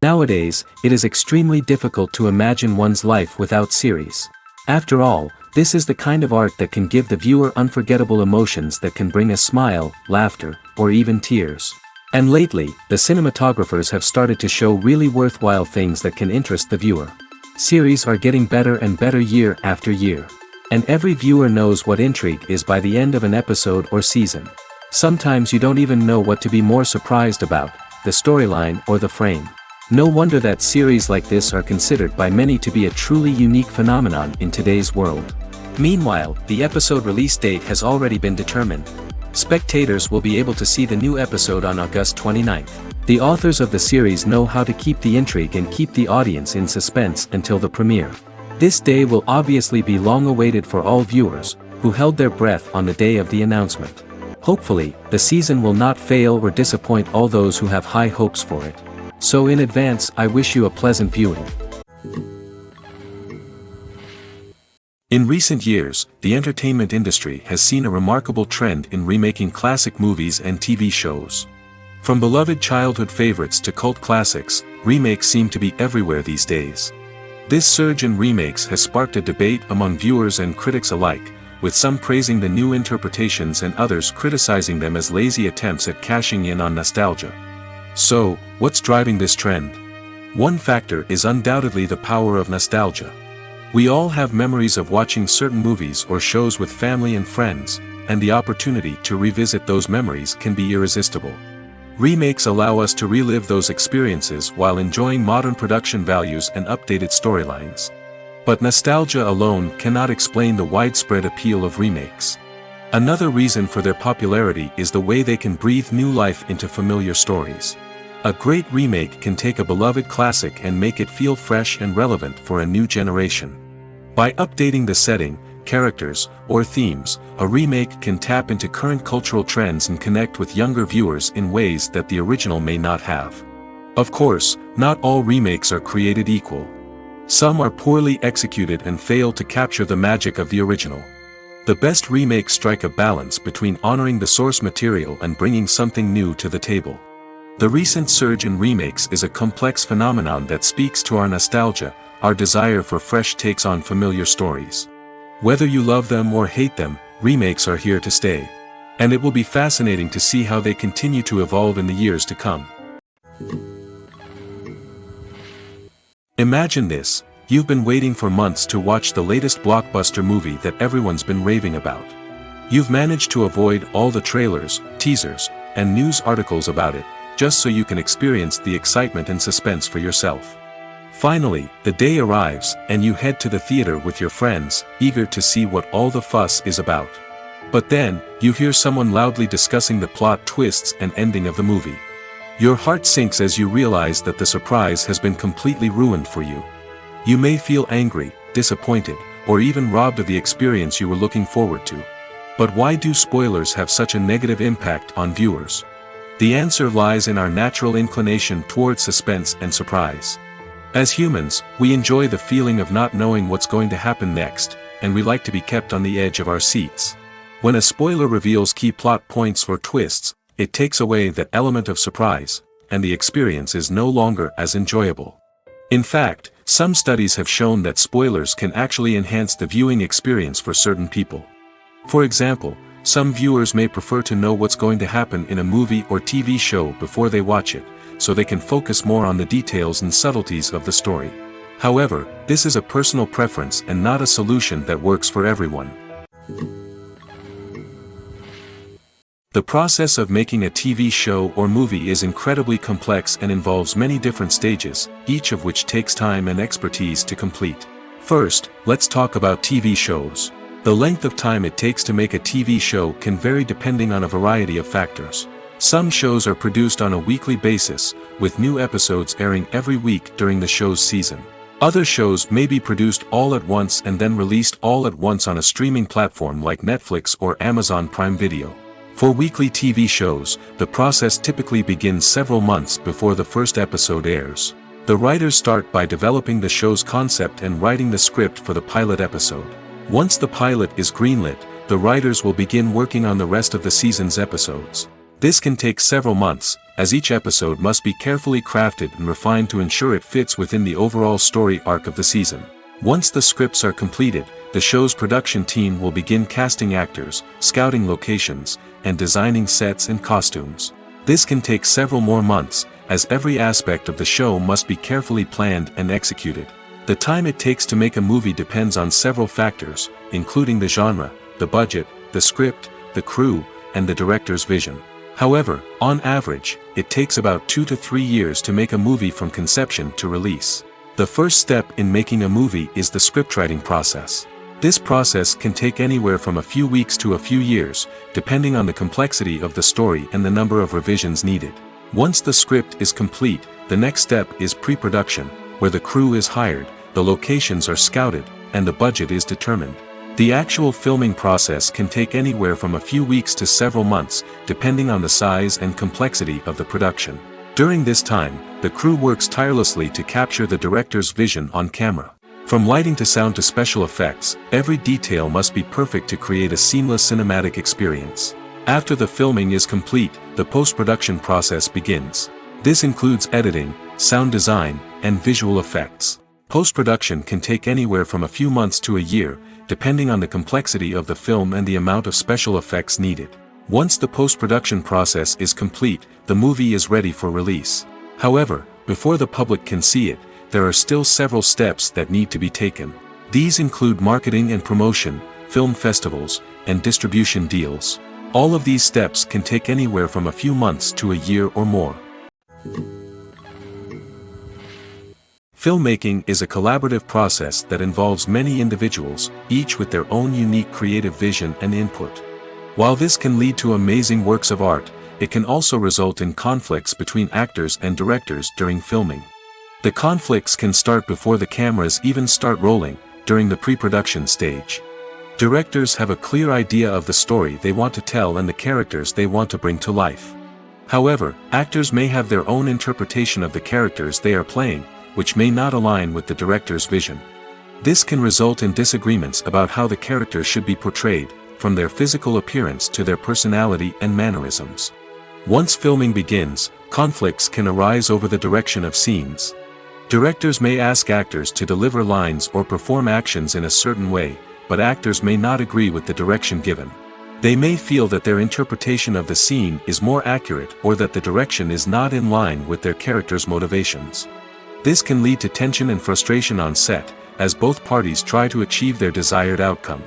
Nowadays, it is extremely difficult to imagine one's life without series. After all, this is the kind of art that can give the viewer unforgettable emotions that can bring a smile, laughter, or even tears. And lately, the cinematographers have started to show really worthwhile things that can interest the viewer. Series are getting better and better year after year. And every viewer knows what intrigue is by the end of an episode or season. Sometimes you don't even know what to be more surprised about, the storyline or the frame. No wonder that series like this are considered by many to be a truly unique phenomenon in today's world. Meanwhile, the episode release date has already been determined. Spectators will be able to see the new episode on August 29th. The authors of the series know how to keep the intrigue and keep the audience in suspense until the premiere. This day will obviously be long awaited for all viewers, who held their breath on the day of the announcement. Hopefully, the season will not fail or disappoint all those who have high hopes for it. So in advance, I wish you a pleasant viewing. In recent years, the entertainment industry has seen a remarkable trend in remaking classic movies and TV shows. From beloved childhood favorites to cult classics, remakes seem to be everywhere these days. This surge in remakes has sparked a debate among viewers and critics alike, with some praising the new interpretations and others criticizing them as lazy attempts at cashing in on nostalgia. So, what's driving this trend? One factor is undoubtedly the power of nostalgia. We all have memories of watching certain movies or shows with family and friends, and the opportunity to revisit those memories can be irresistible. Remakes allow us to relive those experiences while enjoying modern production values and updated storylines. But nostalgia alone cannot explain the widespread appeal of remakes. Another reason for their popularity is the way they can breathe new life into familiar stories. A great remake can take a beloved classic and make it feel fresh and relevant for a new generation. By updating the setting, characters, or themes, a remake can tap into current cultural trends and connect with younger viewers in ways that the original may not have. Of course, not all remakes are created equal. Some are poorly executed and fail to capture the magic of the original. The best remakes strike a balance between honoring the source material and bringing something new to the table. The recent surge in remakes is a complex phenomenon that speaks to our nostalgia, our desire for fresh takes on familiar stories. Whether you love them or hate them, remakes are here to stay. And it will be fascinating to see how they continue to evolve in the years to come. Imagine this, you've been waiting for months to watch the latest blockbuster movie that everyone's been raving about. You've managed to avoid all the trailers, teasers, and news articles about it, just so you can experience the excitement and suspense for yourself. Finally, the day arrives, and you head to the theater with your friends, eager to see what all the fuss is about. But then, you hear someone loudly discussing the plot twists and ending of the movie. Your heart sinks as you realize that the surprise has been completely ruined for you. You may feel angry, disappointed, or even robbed of the experience you were looking forward to. But why do spoilers have such a negative impact on viewers? The answer lies in our natural inclination toward suspense and surprise. As humans, we enjoy the feeling of not knowing what's going to happen next, and we like to be kept on the edge of our seats. When a spoiler reveals key plot points or twists, it takes away that element of surprise, and the experience is no longer as enjoyable. In fact, some studies have shown that spoilers can actually enhance the viewing experience for certain people. For example, some viewers may prefer to know what's going to happen in a movie or TV show before they watch it, so they can focus more on the details and subtleties of the story. However, this is a personal preference and not a solution that works for everyone. The process of making a TV show or movie is incredibly complex and involves many different stages, each of which takes time and expertise to complete. First, let's talk about TV shows. The length of time it takes to make a TV show can vary depending on a variety of factors. Some shows are produced on a weekly basis, with new episodes airing every week during the show's season. Other shows may be produced all at once and then released all at once on a streaming platform like Netflix or Amazon Prime Video. For weekly TV shows, the process typically begins several months before the first episode airs. The writers start by developing the show's concept and writing the script for the pilot episode. Once the pilot is greenlit, the writers will begin working on the rest of the season's episodes. This can take several months, as each episode must be carefully crafted and refined to ensure it fits within the overall story arc of the season. Once the scripts are completed, the show's production team will begin casting actors, scouting locations, and designing sets and costumes. This can take several more months, as every aspect of the show must be carefully planned and executed. The time it takes to make a movie depends on several factors, including the genre, the budget, the script, the crew, and the director's vision. However, on average, it takes about 2 to 3 years to make a movie from conception to release. The first step in making a movie is the scriptwriting process. This process can take anywhere from a few weeks to a few years, depending on the complexity of the story and the number of revisions needed. Once the script is complete, the next step is pre-production, where the crew is hired, the locations are scouted, and the budget is determined. The actual filming process can take anywhere from a few weeks to several months, depending on the size and complexity of the production. During this time, the crew works tirelessly to capture the director's vision on camera. From lighting to sound to special effects, every detail must be perfect to create a seamless cinematic experience. After the filming is complete, the post-production process begins. This includes editing, sound design, and visual effects. Post-production can take anywhere from a few months to a year, depending on the complexity of the film and the amount of special effects needed. Once the post-production process is complete, the movie is ready for release. However, before the public can see it, there are still several steps that need to be taken. These include marketing and promotion, film festivals, and distribution deals. All of these steps can take anywhere from a few months to a year or more. Filmmaking is a collaborative process that involves many individuals, each with their own unique creative vision and input. While this can lead to amazing works of art, it can also result in conflicts between actors and directors during filming. The conflicts can start before the cameras even start rolling, during the pre-production stage. Directors have a clear idea of the story they want to tell and the characters they want to bring to life. However, actors may have their own interpretation of the characters they are playing, which may not align with the director's vision. This can result in disagreements about how the characters should be portrayed, from their physical appearance to their personality and mannerisms. Once filming begins, conflicts can arise over the direction of scenes. Directors may ask actors to deliver lines or perform actions in a certain way, but actors may not agree with the direction given. They may feel that their interpretation of the scene is more accurate or that the direction is not in line with their character's motivations. This can lead to tension and frustration on set, as both parties try to achieve their desired outcome.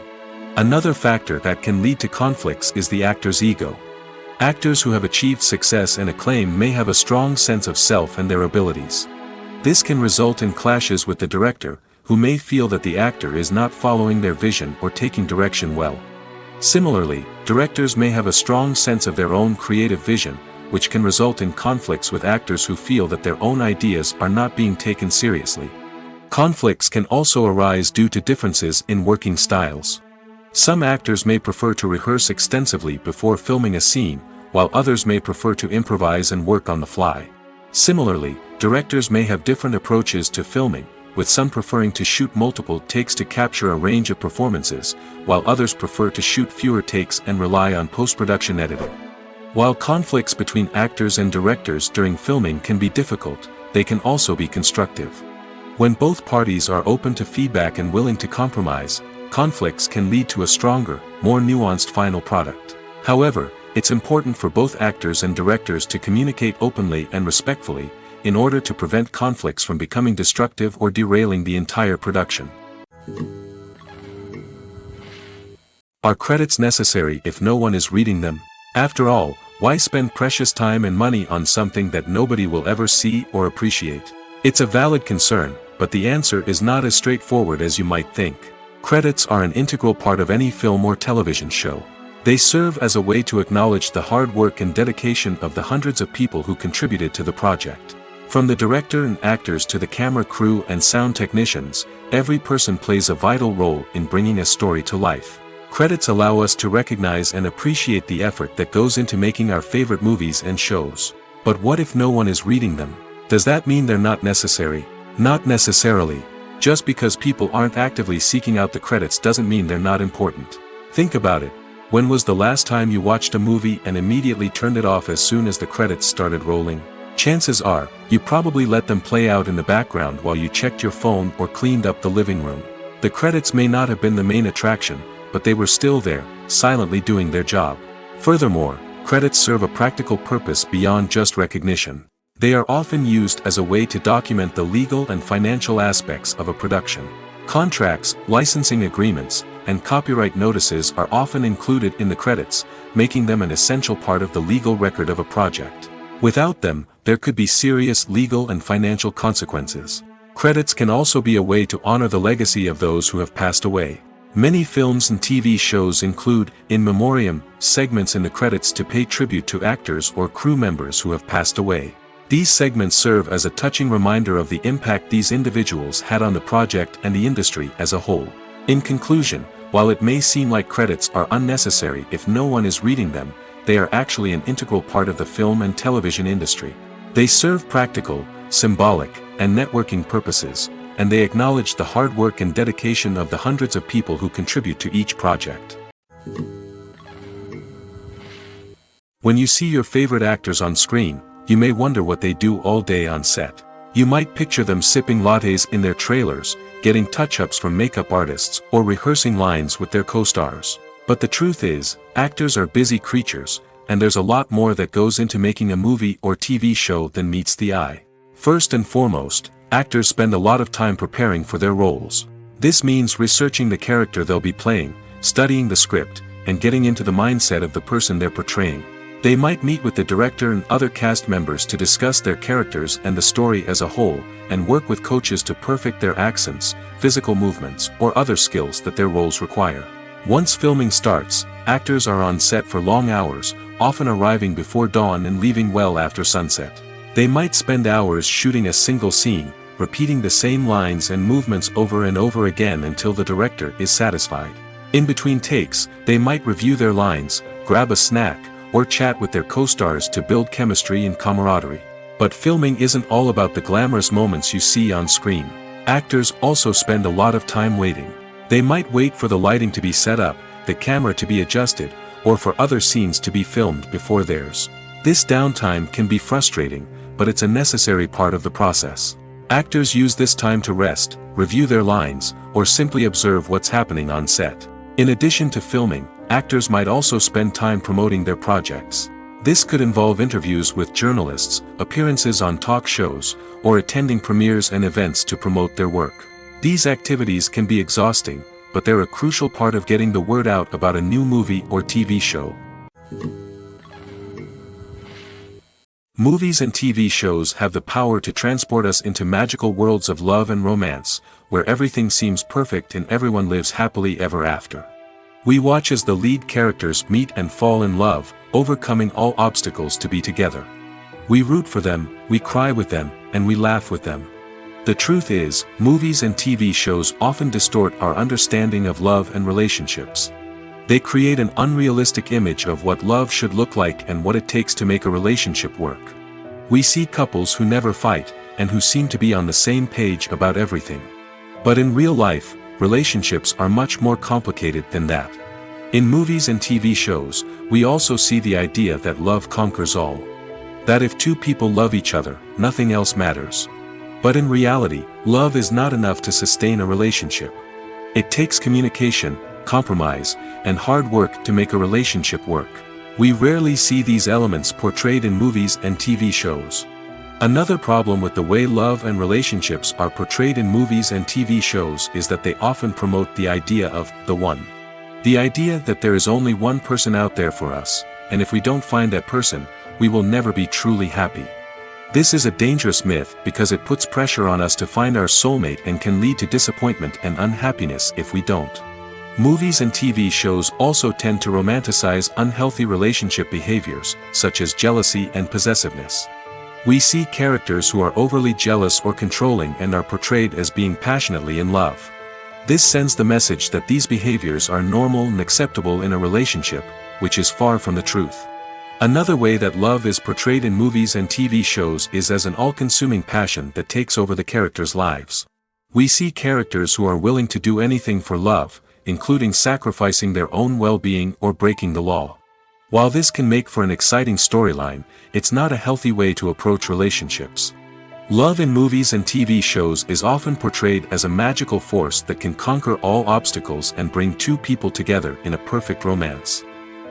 Another factor that can lead to conflicts is the actor's ego. Actors who have achieved success and acclaim may have a strong sense of self and their abilities. This can result in clashes with the director, who may feel that the actor is not following their vision or taking direction well. Similarly, directors may have a strong sense of their own creative vision, which can result in conflicts with actors who feel that their own ideas are not being taken seriously. Conflicts can also arise due to differences in working styles. Some actors may prefer to rehearse extensively before filming a scene, while others may prefer to improvise and work on the fly. Similarly, directors may have different approaches to filming, with some preferring to shoot multiple takes to capture a range of performances, while others prefer to shoot fewer takes and rely on post-production editing. While conflicts between actors and directors during filming can be difficult, they can also be constructive. When both parties are open to feedback and willing to compromise, conflicts can lead to a stronger, more nuanced final product. However, it's important for both actors and directors to communicate openly and respectfully, in order to prevent conflicts from becoming destructive or derailing the entire production. Are credits necessary if no one is reading them? After all, why spend precious time and money on something that nobody will ever see or appreciate? It's a valid concern, but the answer is not as straightforward as you might think. Credits are an integral part of any film or television show. They serve as a way to acknowledge the hard work and dedication of the hundreds of people who contributed to the project. From the director and actors to the camera crew and sound technicians, every person plays a vital role in bringing a story to life. Credits allow us to recognize and appreciate the effort that goes into making our favorite movies and shows. But what if no one is reading them? Does that mean they're not necessary? Not necessarily. Just because people aren't actively seeking out the credits doesn't mean they're not important. Think about it. When was the last time you watched a movie and immediately turned it off as soon as the credits started rolling? Chances are, you probably let them play out in the background while you checked your phone or cleaned up the living room. The credits may not have been the main attraction, but they were still there, silently doing their job. Furthermore, credits serve a practical purpose beyond just recognition. They are often used as a way to document the legal and financial aspects of a production. Contracts, licensing agreements, and copyright notices are often included in the credits, making them an essential part of the legal record of a project. Without them, there could be serious legal and financial consequences. Credits can also be a way to honor the legacy of those who have passed away. Many films and TV shows include, in memoriam, segments in the credits to pay tribute to actors or crew members who have passed away. These segments serve as a touching reminder of the impact these individuals had on the project and the industry as a whole. In conclusion, while it may seem like credits are unnecessary if no one is reading them, they are actually an integral part of the film and television industry. They serve practical, symbolic, and networking purposes, and they acknowledge the hard work and dedication of the hundreds of people who contribute to each project. When you see your favorite actors on screen, you may wonder what they do all day on set. You might picture them sipping lattes in their trailers, getting touch-ups from makeup artists, or rehearsing lines with their co-stars. But the truth is, actors are busy creatures, and there's a lot more that goes into making a movie or TV show than meets the eye. First and foremost, actors spend a lot of time preparing for their roles. This means researching the character they'll be playing, studying the script, and getting into the mindset of the person they're portraying. They might meet with the director and other cast members to discuss their characters and the story as a whole, and work with coaches to perfect their accents, physical movements, or other skills that their roles require. Once filming starts, actors are on set for long hours, often arriving before dawn and leaving well after sunset. They might spend hours shooting a single scene, repeating the same lines and movements over and over again until the director is satisfied. In between takes, they might review their lines, grab a snack, or chat with their co-stars to build chemistry and camaraderie. But filming isn't all about the glamorous moments you see on screen. Actors also spend a lot of time waiting. They might wait for the lighting to be set up, the camera to be adjusted, or for other scenes to be filmed before theirs. This downtime can be frustrating, but it's a necessary part of the process. Actors use this time to rest, review their lines, or simply observe what's happening on set. In addition to filming, actors might also spend time promoting their projects. This could involve interviews with journalists, appearances on talk shows, or attending premieres and events to promote their work. These activities can be exhausting, but they're a crucial part of getting the word out about a new movie or TV show. Movies and TV shows have the power to transport us into magical worlds of love and romance, where everything seems perfect and everyone lives happily ever after. We watch as the lead characters meet and fall in love, overcoming all obstacles to be together. We root for them, we cry with them, and we laugh with them. The truth is, movies and TV shows often distort our understanding of love and relationships. They create an unrealistic image of what love should look like and what it takes to make a relationship work. We see couples who never fight, and who seem to be on the same page about everything. But in real life, relationships are much more complicated than that. In movies and TV shows, we also see the idea that love conquers all. That if two people love each other, nothing else matters. But in reality, love is not enough to sustain a relationship. It takes communication, compromise, and hard work to make a relationship work. We rarely see these elements portrayed in movies and TV shows. Another problem with the way love and relationships are portrayed in movies and TV shows is that they often promote the idea of the one. The idea that there is only one person out there for us, and if we don't find that person, we will never be truly happy. This is a dangerous myth because it puts pressure on us to find our soulmate and can lead to disappointment and unhappiness if we don't. Movies and TV shows also tend to romanticize unhealthy relationship behaviors, such as jealousy and possessiveness. We see characters who are overly jealous or controlling and are portrayed as being passionately in love. This sends the message that these behaviors are normal and acceptable in a relationship, which is far from the truth. Another way that love is portrayed in movies and TV shows is as an all-consuming passion that takes over the characters' lives. We see characters who are willing to do anything for love, including sacrificing their own well-being or breaking the law. While this can make for an exciting storyline, it's not a healthy way to approach relationships. Love in movies and TV shows is often portrayed as a magical force that can conquer all obstacles and bring two people together in a perfect romance.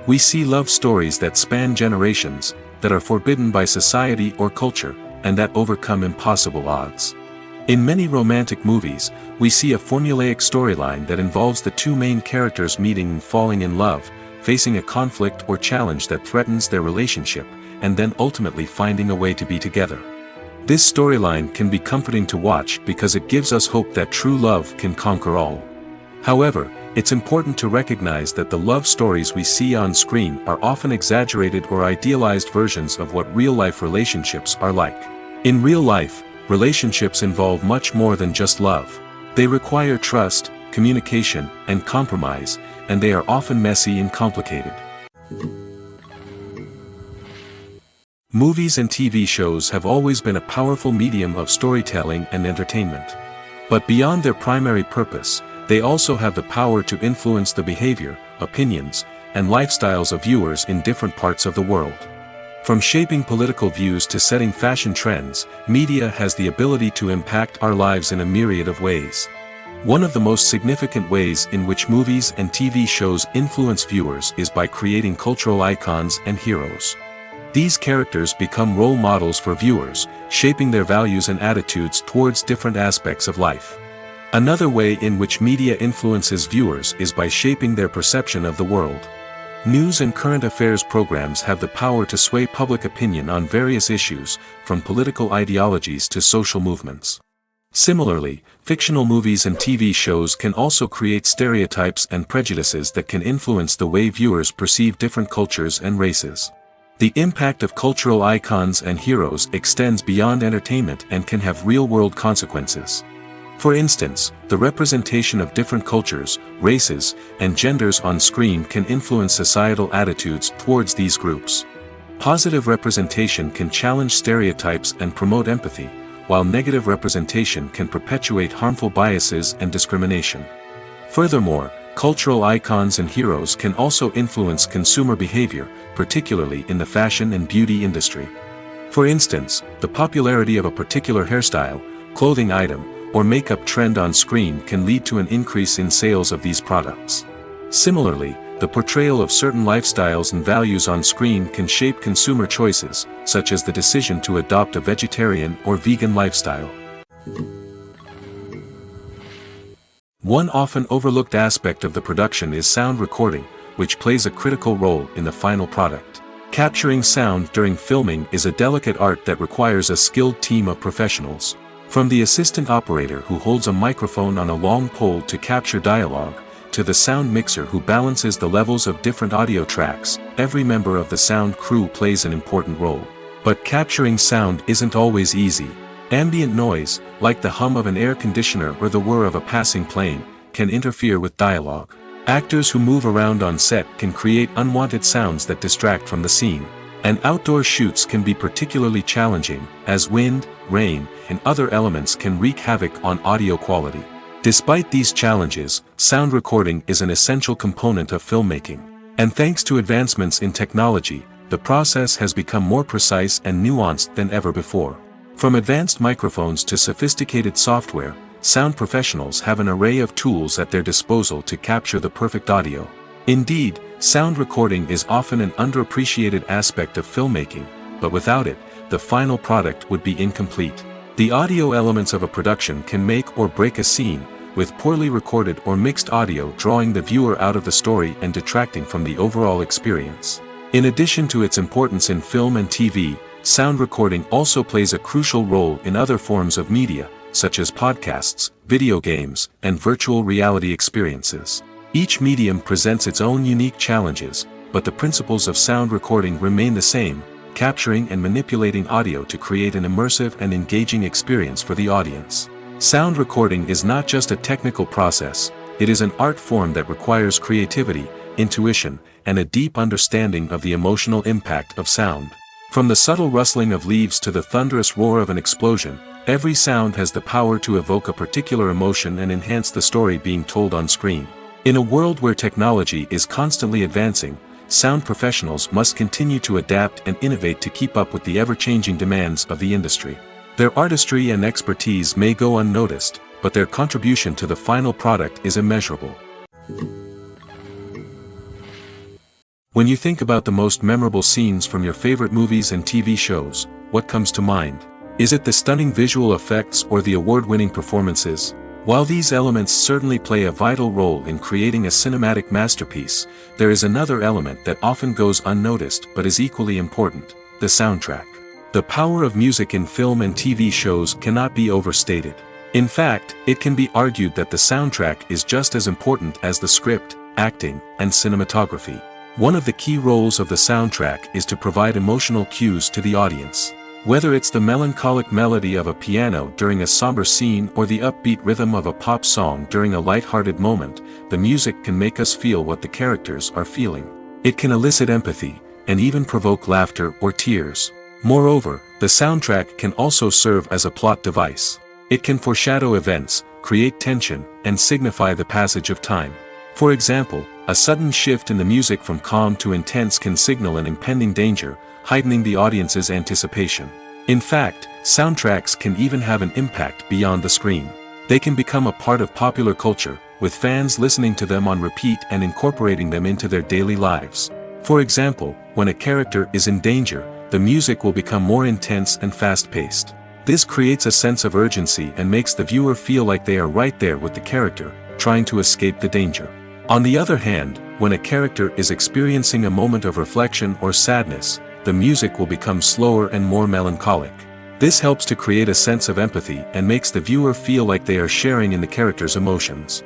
We see love stories that span generations, that are forbidden by society or culture, and that overcome impossible odds. In many romantic movies, we see a formulaic storyline that involves the two main characters meeting and falling in love, facing a conflict or challenge that threatens their relationship, and then ultimately finding a way to be together. This storyline can be comforting to watch because it gives us hope that true love can conquer all. However, it's important to recognize that the love stories we see on screen are often exaggerated or idealized versions of what real-life relationships are like. In real life, relationships involve much more than just love. They require trust, communication, and compromise, and they are often messy and complicated. Movies and TV shows have always been a powerful medium of storytelling and entertainment. But beyond their primary purpose, they also have the power to influence the behavior, opinions, and lifestyles of viewers in different parts of the world. From shaping political views to setting fashion trends, media has the ability to impact our lives in a myriad of ways. One of the most significant ways in which movies and TV shows influence viewers is by creating cultural icons and heroes. These characters become role models for viewers, shaping their values and attitudes towards different aspects of life. Another way in which media influences viewers is by shaping their perception of the world. News and current affairs programs have the power to sway public opinion on various issues, from political ideologies to social movements. Similarly, fictional movies and TV shows can also create stereotypes and prejudices that can influence the way viewers perceive different cultures and races. The impact of cultural icons and heroes extends beyond entertainment and can have real-world consequences. For instance, the representation of different cultures, races, and genders on screen can influence societal attitudes towards these groups. Positive representation can challenge stereotypes and promote empathy, while negative representation can perpetuate harmful biases and discrimination. Furthermore, cultural icons and heroes can also influence consumer behavior, particularly in the fashion and beauty industry. For instance, the popularity of a particular hairstyle, clothing item, or makeup trend on screen can lead to an increase in sales of these products. Similarly, the portrayal of certain lifestyles and values on screen can shape consumer choices, such as the decision to adopt a vegetarian or vegan lifestyle. One often overlooked aspect of the production is sound recording, which plays a critical role in the final product. Capturing sound during filming is a delicate art that requires a skilled team of professionals. From the assistant operator who holds a microphone on a long pole to capture dialogue, to the sound mixer who balances the levels of different audio tracks, every member of the sound crew plays an important role. But capturing sound isn't always easy. Ambient noise, like the hum of an air conditioner or the whir of a passing plane, can interfere with dialogue. Actors who move around on set can create unwanted sounds that distract from the scene. And outdoor shoots can be particularly challenging, as wind, rain, and other elements can wreak havoc on audio quality. Despite these challenges, sound recording is an essential component of filmmaking. And thanks to advancements in technology, the process has become more precise and nuanced than ever before. From advanced microphones to sophisticated software, sound professionals have an array of tools at their disposal to capture the perfect audio. Indeed, sound recording is often an underappreciated aspect of filmmaking, but without it, the final product would be incomplete. The audio elements of a production can make or break a scene, with poorly recorded or mixed audio drawing the viewer out of the story and detracting from the overall experience. In addition to its importance in film and TV, sound recording also plays a crucial role in other forms of media, such as podcasts, video games, and virtual reality experiences. Each medium presents its own unique challenges, but the principles of sound recording remain the same, capturing and manipulating audio to create an immersive and engaging experience for the audience. Sound recording is not just a technical process, it is an art form that requires creativity, intuition, and a deep understanding of the emotional impact of sound. From the subtle rustling of leaves to the thunderous roar of an explosion, every sound has the power to evoke a particular emotion and enhance the story being told on screen. In a world where technology is constantly advancing, sound professionals must continue to adapt and innovate to keep up with the ever-changing demands of the industry. Their artistry and expertise may go unnoticed, but their contribution to the final product is immeasurable. When you think about the most memorable scenes from your favorite movies and TV shows, what comes to mind? Is it the stunning visual effects or the award-winning performances? While these elements certainly play a vital role in creating a cinematic masterpiece, there is another element that often goes unnoticed but is equally important: the soundtrack. The power of music in film and TV shows cannot be overstated. In fact, it can be argued that the soundtrack is just as important as the script, acting, and cinematography. One of the key roles of the soundtrack is to provide emotional cues to the audience. Whether it's the melancholic melody of a piano during a somber scene or the upbeat rhythm of a pop song during a light-hearted moment, the music can make us feel what the characters are feeling. It can elicit empathy, and even provoke laughter or tears. Moreover, the soundtrack can also serve as a plot device. It can foreshadow events, create tension, and signify the passage of time. For example, a sudden shift in the music from calm to intense can signal an impending danger, heightening the audience's anticipation. In fact, soundtracks can even have an impact beyond the screen. They can become a part of popular culture, with fans listening to them on repeat and incorporating them into their daily lives. For example, when a character is in danger, the music will become more intense and fast-paced. This creates a sense of urgency and makes the viewer feel like they are right there with the character, trying to escape the danger. On the other hand, when a character is experiencing a moment of reflection or sadness, the music will become slower and more melancholic. This helps to create a sense of empathy and makes the viewer feel like they are sharing in the character's emotions.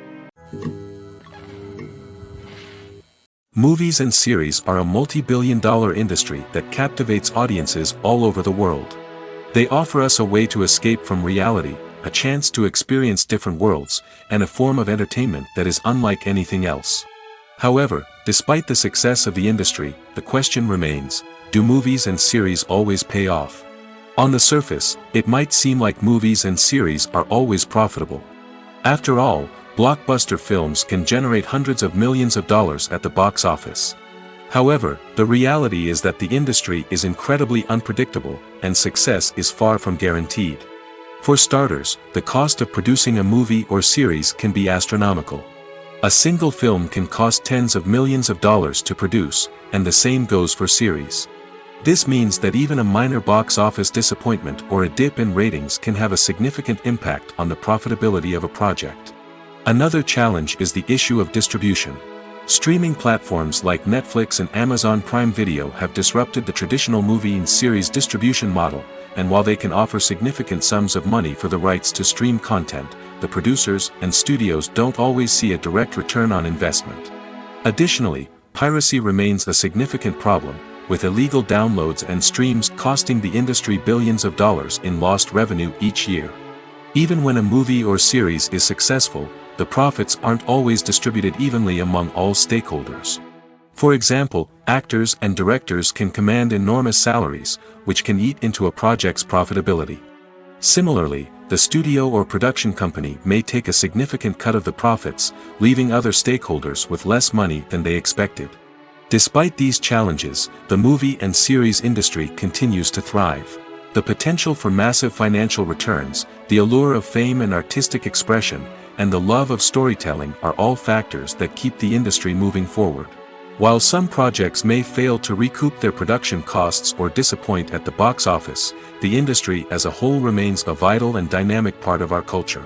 Movies and series are a multi-billion-dollar industry that captivates audiences all over the world. They offer us a way to escape from reality, a chance to experience different worlds, and a form of entertainment that is unlike anything else. However, despite the success of the industry, the question remains: do movies and series always pay off? On the surface, it might seem like movies and series are always profitable. After all, blockbuster films can generate hundreds of millions of dollars at the box office. However, the reality is that the industry is incredibly unpredictable, and success is far from guaranteed. For starters, the cost of producing a movie or series can be astronomical. A single film can cost tens of millions of dollars to produce, and the same goes for series. This means that even a minor box office disappointment or a dip in ratings can have a significant impact on the profitability of a project. Another challenge is the issue of distribution. Streaming platforms like Netflix and Amazon Prime Video have disrupted the traditional movie and series distribution model, and while they can offer significant sums of money for the rights to stream content, the producers and studios don't always see a direct return on investment. Additionally, piracy remains a significant problem, with illegal downloads and streams costing the industry billions of dollars in lost revenue each year. Even when a movie or series is successful, the profits aren't always distributed evenly among all stakeholders. For example, actors and directors can command enormous salaries, which can eat into a project's profitability. Similarly, the studio or production company may take a significant cut of the profits, leaving other stakeholders with less money than they expected. Despite these challenges, the movie and series industry continues to thrive. The potential for massive financial returns, the allure of fame and artistic expression, and the love of storytelling are all factors that keep the industry moving forward. While some projects may fail to recoup their production costs or disappoint at the box office, the industry as a whole remains a vital and dynamic part of our culture.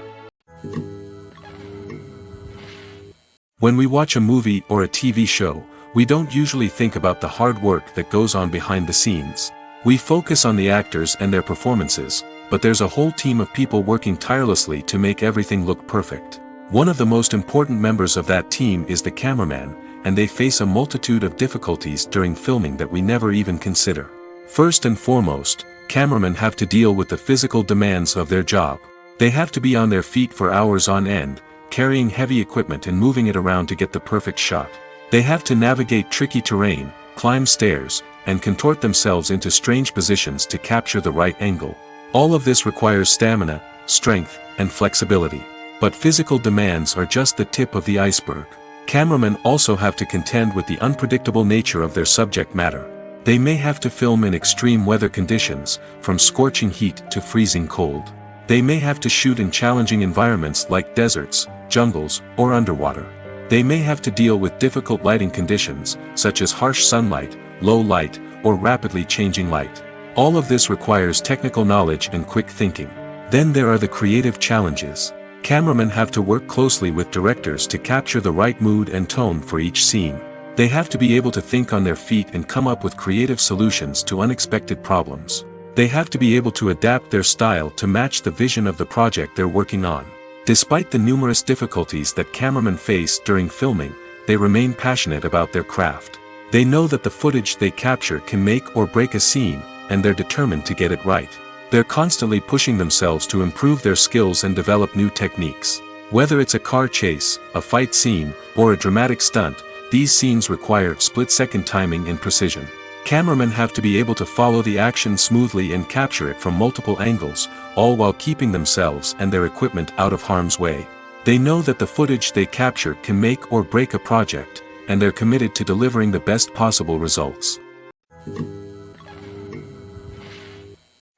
When we watch a movie or a TV show, we don't usually think about the hard work that goes on behind the scenes. We focus on the actors and their performances, but there's a whole team of people working tirelessly to make everything look perfect. One of the most important members of that team is the cameraman, and they face a multitude of difficulties during filming that we never even consider. First and foremost, cameramen have to deal with the physical demands of their job. They have to be on their feet for hours on end, carrying heavy equipment and moving it around to get the perfect shot. They have to navigate tricky terrain, climb stairs, and contort themselves into strange positions to capture the right angle. All of this requires stamina, strength, and flexibility. But physical demands are just the tip of the iceberg. Cameramen also have to contend with the unpredictable nature of their subject matter. They may have to film in extreme weather conditions, from scorching heat to freezing cold. They may have to shoot in challenging environments like deserts, jungles, or underwater. They may have to deal with difficult lighting conditions, such as harsh sunlight, low light, or rapidly changing light. All of this requires technical knowledge and quick thinking. Then there are the creative challenges. Cameramen have to work closely with directors to capture the right mood and tone for each scene. They have to be able to think on their feet and come up with creative solutions to unexpected problems. They have to be able to adapt their style to match the vision of the project they're working on. Despite the numerous difficulties that cameramen face during filming, they remain passionate about their craft. They know that the footage they capture can make or break a scene, and they're determined to get it right. They're constantly pushing themselves to improve their skills and develop new techniques. Whether it's a car chase, a fight scene, or a dramatic stunt, these scenes require split-second timing and precision. Cameramen have to be able to follow the action smoothly and capture it from multiple angles, all while keeping themselves and their equipment out of harm's way. They know that the footage they capture can make or break a project, and they're committed to delivering the best possible results.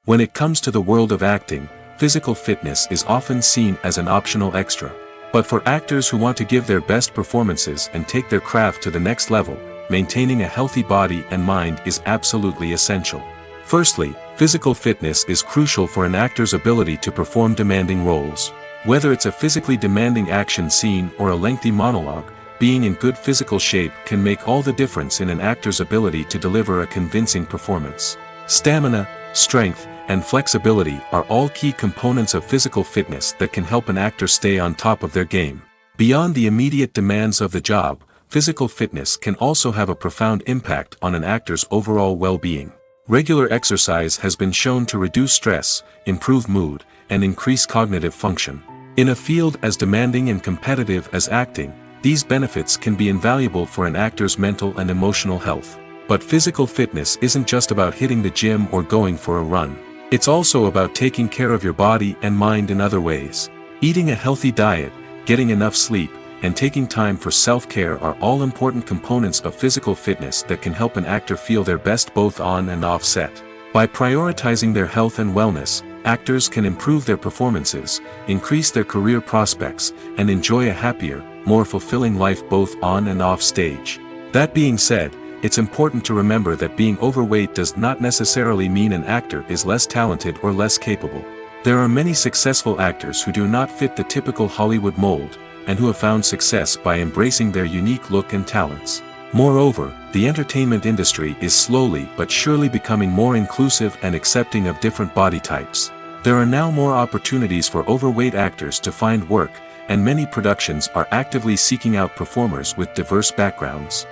When it comes to the world of acting, physical fitness is often seen as an optional extra. But for actors who want to give their best performances and take their craft to the next level, maintaining a healthy body and mind is absolutely essential. Firstly, physical fitness is crucial for an actor's ability to perform demanding roles. Whether it's a physically demanding action scene or a lengthy monologue, being in good physical shape can make all the difference in an actor's ability to deliver a convincing performance. Stamina, strength, and flexibility are all key components of physical fitness that can help an actor stay on top of their game. Beyond the immediate demands of the job, physical fitness can also have a profound impact on an actor's overall well-being. Regular exercise has been shown to reduce stress, improve mood, and increase cognitive function. In a field as demanding and competitive as acting, these benefits can be invaluable for an actor's mental and emotional health. But physical fitness isn't just about hitting the gym or going for a run. It's also about taking care of your body and mind in other ways. Eating a healthy diet, getting enough sleep, and taking time for self-care are all important components of physical fitness that can help an actor feel their best both on and off set. By prioritizing their health and wellness, actors can improve their performances, increase their career prospects, and enjoy a happier, more fulfilling life both on and off stage. That being said, it's important to remember that being overweight does not necessarily mean an actor is less talented or less capable. There are many successful actors who do not fit the typical Hollywood mold, and who have found success by embracing their unique look and talents. Moreover, the entertainment industry is slowly but surely becoming more inclusive and accepting of different body types. There are now more opportunities for overweight actors to find work, and many productions are actively seeking out performers with diverse backgrounds.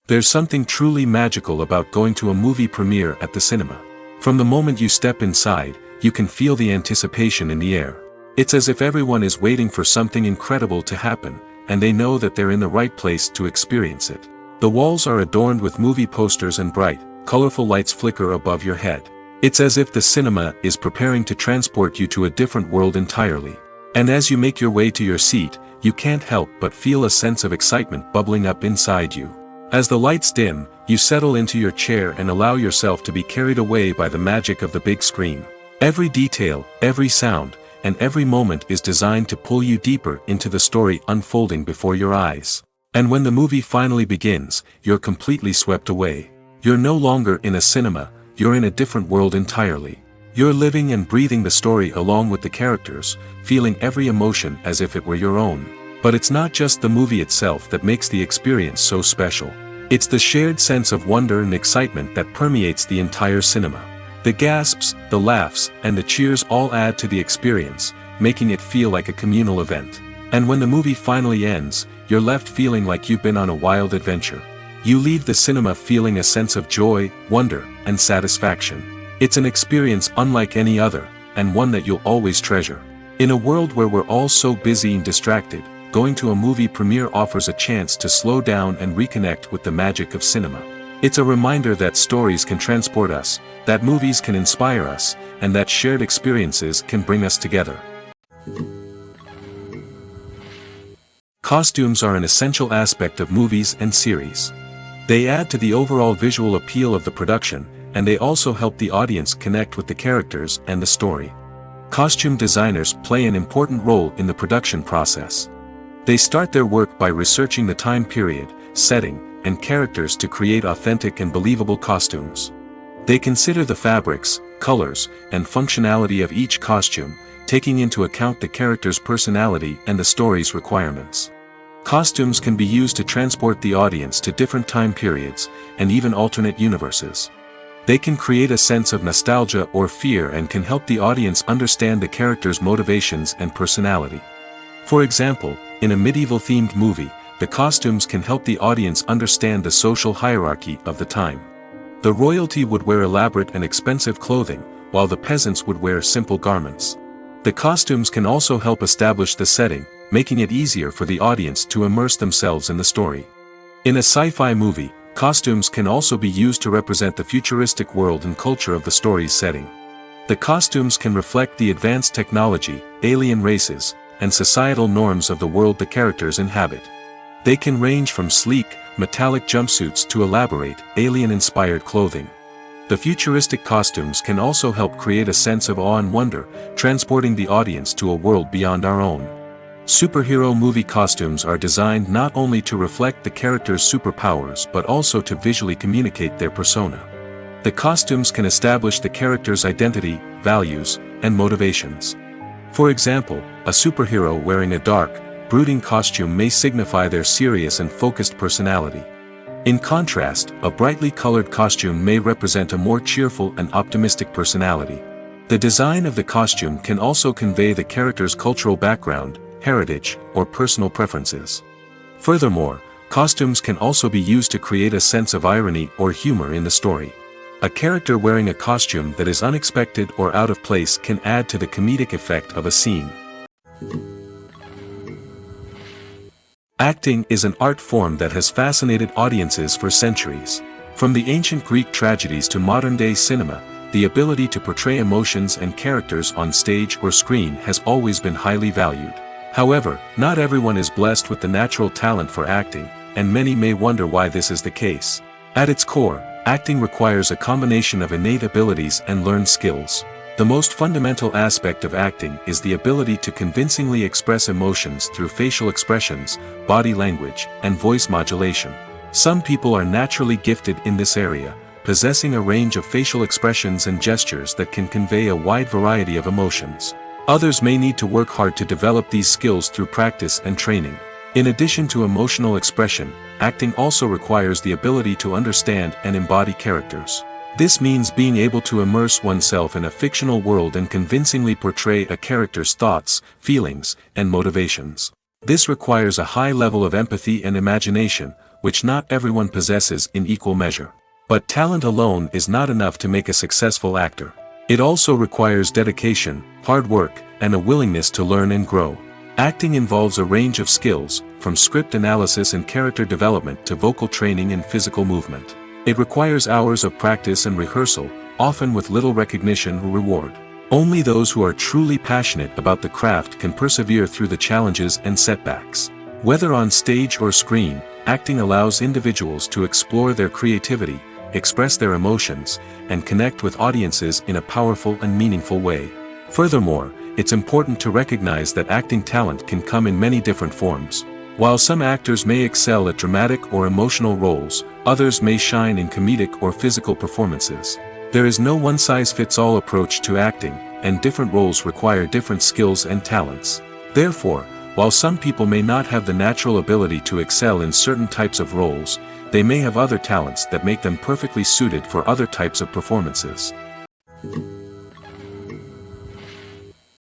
There's something truly magical about going to a movie premiere at the cinema. From the moment you step inside, you can feel the anticipation in the air. It's as if everyone is waiting for something incredible to happen, and they know that they're in the right place to experience it. The walls are adorned with movie posters and bright, colorful lights flicker above your head. It's as if the cinema is preparing to transport you to a different world entirely. And as you make your way to your seat, you can't help but feel a sense of excitement bubbling up inside you. As the lights dim, you settle into your chair and allow yourself to be carried away by the magic of the big screen. Every detail, every sound, and every moment is designed to pull you deeper into the story unfolding before your eyes. And when the movie finally begins, you're completely swept away. You're no longer in a cinema, you're in a different world entirely. You're living and breathing the story along with the characters, feeling every emotion as if it were your own. But it's not just the movie itself that makes the experience so special. It's the shared sense of wonder and excitement that permeates the entire cinema. The gasps, the laughs, and the cheers all add to the experience, making it feel like a communal event. And when the movie finally ends, you're left feeling like you've been on a wild adventure. You leave the cinema feeling a sense of joy, wonder, and satisfaction. It's an experience unlike any other, and one that you'll always treasure. In a world where we're all so busy and distracted, going to a movie premiere offers a chance to slow down and reconnect with the magic of cinema. It's a reminder that stories can transport us, that movies can inspire us, and that shared experiences can bring us together. Costumes are an essential aspect of movies and series. They add to the overall visual appeal of the production, and they also help the audience connect with the characters and the story. Costume designers play an important role in the production process. They start their work by researching the time period, setting, and characters to create authentic and believable costumes. They consider the fabrics, colors, and functionality of each costume, taking into account the character's personality and the story's requirements. Costumes can be used to transport the audience to different time periods, and even alternate universes. They can create a sense of nostalgia or fear and can help the audience understand the character's motivations and personality. For example, in a medieval-themed movie, the costumes can help the audience understand the social hierarchy of the time. The royalty would wear elaborate and expensive clothing, while the peasants would wear simple garments. The costumes can also help establish the setting, making it easier for the audience to immerse themselves in the story. In a sci-fi movie, costumes can also be used to represent the futuristic world and culture of the story's setting. The costumes can reflect the advanced technology, alien races, and societal norms of the world the characters inhabit. They can range from sleek, metallic jumpsuits to elaborate, alien-inspired clothing. The futuristic costumes can also help create a sense of awe and wonder, transporting the audience to a world beyond our own. Superhero movie costumes are designed not only to reflect the character's superpowers but also to visually communicate their persona. The costumes can establish the character's identity, values, and motivations. For example, a superhero wearing a dark, brooding costume may signify their serious and focused personality. In contrast, a brightly colored costume may represent a more cheerful and optimistic personality. The design of the costume can also convey the character's cultural background, heritage, or personal preferences. Furthermore, costumes can also be used to create a sense of irony or humor in the story. A character wearing a costume that is unexpected or out of place can add to the comedic effect of a scene. Acting is an art form that has fascinated audiences for centuries. From the ancient Greek tragedies to modern-day cinema, the ability to portray emotions and characters on stage or screen has always been highly valued. However, not everyone is blessed with the natural talent for acting, and many may wonder why this is the case. At its core, acting requires a combination of innate abilities and learned skills. The most fundamental aspect of acting is the ability to convincingly express emotions through facial expressions, body language, and voice modulation. Some people are naturally gifted in this area, possessing a range of facial expressions and gestures that can convey a wide variety of emotions. Others may need to work hard to develop these skills through practice and training. In addition to emotional expression, acting also requires the ability to understand and embody characters. This means being able to immerse oneself in a fictional world and convincingly portray a character's thoughts, feelings, and motivations. This requires a high level of empathy and imagination, which not everyone possesses in equal measure. But talent alone is not enough to make a successful actor. It also requires dedication, hard work, and a willingness to learn and grow. Acting involves a range of skills, from script analysis and character development to vocal training and physical movement. It requires hours of practice and rehearsal, often with little recognition or reward. Only those who are truly passionate about the craft can persevere through the challenges and setbacks. Whether on stage or screen, acting allows individuals to explore their creativity, express their emotions, and connect with audiences in a powerful and meaningful way. Furthermore, it's important to recognize that acting talent can come in many different forms. While some actors may excel at dramatic or emotional roles, others may shine in comedic or physical performances. There is no one-size-fits-all approach to acting, and different roles require different skills and talents. Therefore, while some people may not have the natural ability to excel in certain types of roles, they may have other talents that make them perfectly suited for other types of performances.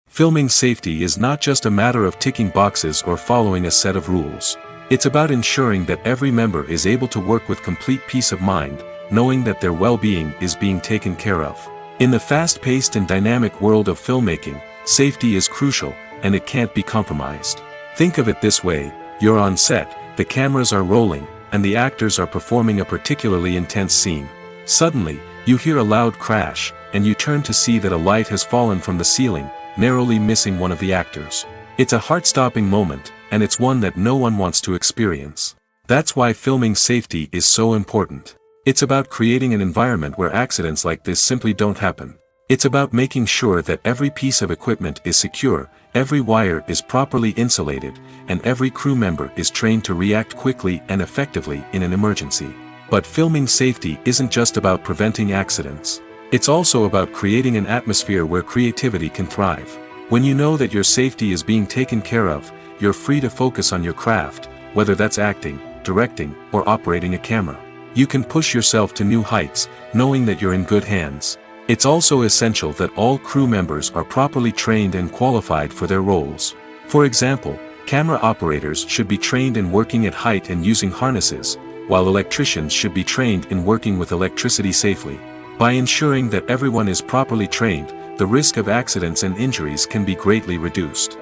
Filming safety is not just a matter of ticking boxes or following a set of rules. It's about ensuring that every member is able to work with complete peace of mind, knowing that their well-being is being taken care of. In the fast-paced and dynamic world of filmmaking, safety is crucial, and it can't be compromised. Think of it this way: you're on set, the cameras are rolling, and the actors are performing a particularly intense scene. Suddenly, you hear a loud crash, and you turn to see that a light has fallen from the ceiling, narrowly missing one of the actors. It's a heart-stopping moment, and it's one that no one wants to experience. That's why filming safety is so important. It's about creating an environment where accidents like this simply don't happen. It's about making sure that every piece of equipment is secure, every wire is properly insulated, and every crew member is trained to react quickly and effectively in an emergency. But filming safety isn't just about preventing accidents. It's also about creating an atmosphere where creativity can thrive. When you know that your safety is being taken care of, you're free to focus on your craft, whether that's acting, directing, or operating a camera. You can push yourself to new heights, knowing that you're in good hands. It's also essential that all crew members are properly trained and qualified for their roles. For example, camera operators should be trained in working at height and using harnesses, while electricians should be trained in working with electricity safely. By ensuring that everyone is properly trained, the risk of accidents and injuries can be greatly reduced.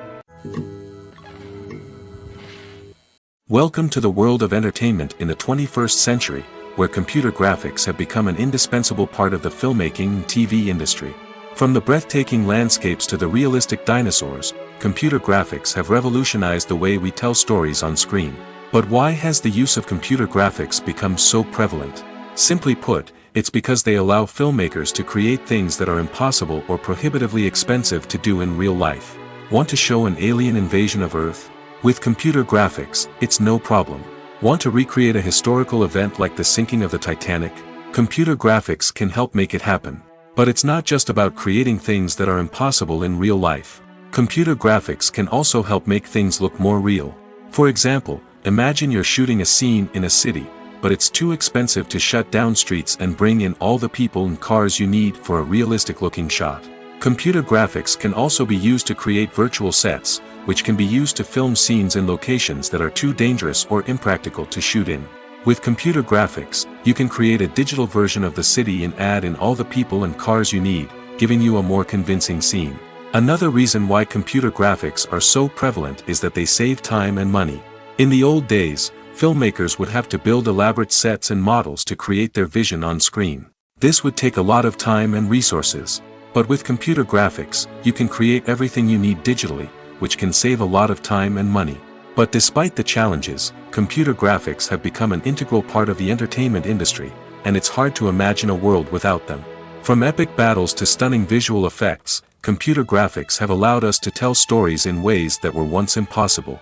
Welcome to the world of entertainment in the 21st century, where computer graphics have become an indispensable part of the filmmaking and TV industry. From the breathtaking landscapes to the realistic dinosaurs, computer graphics have revolutionized the way we tell stories on screen. But why has the use of computer graphics become so prevalent? Simply put, it's because they allow filmmakers to create things that are impossible or prohibitively expensive to do in real life. Want to show an alien invasion of Earth? With computer graphics, it's no problem. Want to recreate a historical event like the sinking of the Titanic? Computer graphics can help make it happen. But it's not just about creating things that are impossible in real life. Computer graphics can also help make things look more real. For example, imagine you're shooting a scene in a city, but it's too expensive to shut down streets and bring in all the people and cars you need for a realistic-looking shot. Computer graphics can also be used to create virtual sets, which can be used to film scenes in locations that are too dangerous or impractical to shoot in. With computer graphics, you can create a digital version of the city and add in all the people and cars you need, giving you a more convincing scene. Another reason why computer graphics are so prevalent is that they save time and money. In the old days, filmmakers would have to build elaborate sets and models to create their vision on screen. This would take a lot of time and resources. But with computer graphics, you can create everything you need digitally, which can save a lot of time and money. But despite the challenges, computer graphics have become an integral part of the entertainment industry, and it's hard to imagine a world without them. From epic battles to stunning visual effects, computer graphics have allowed us to tell stories in ways that were once impossible.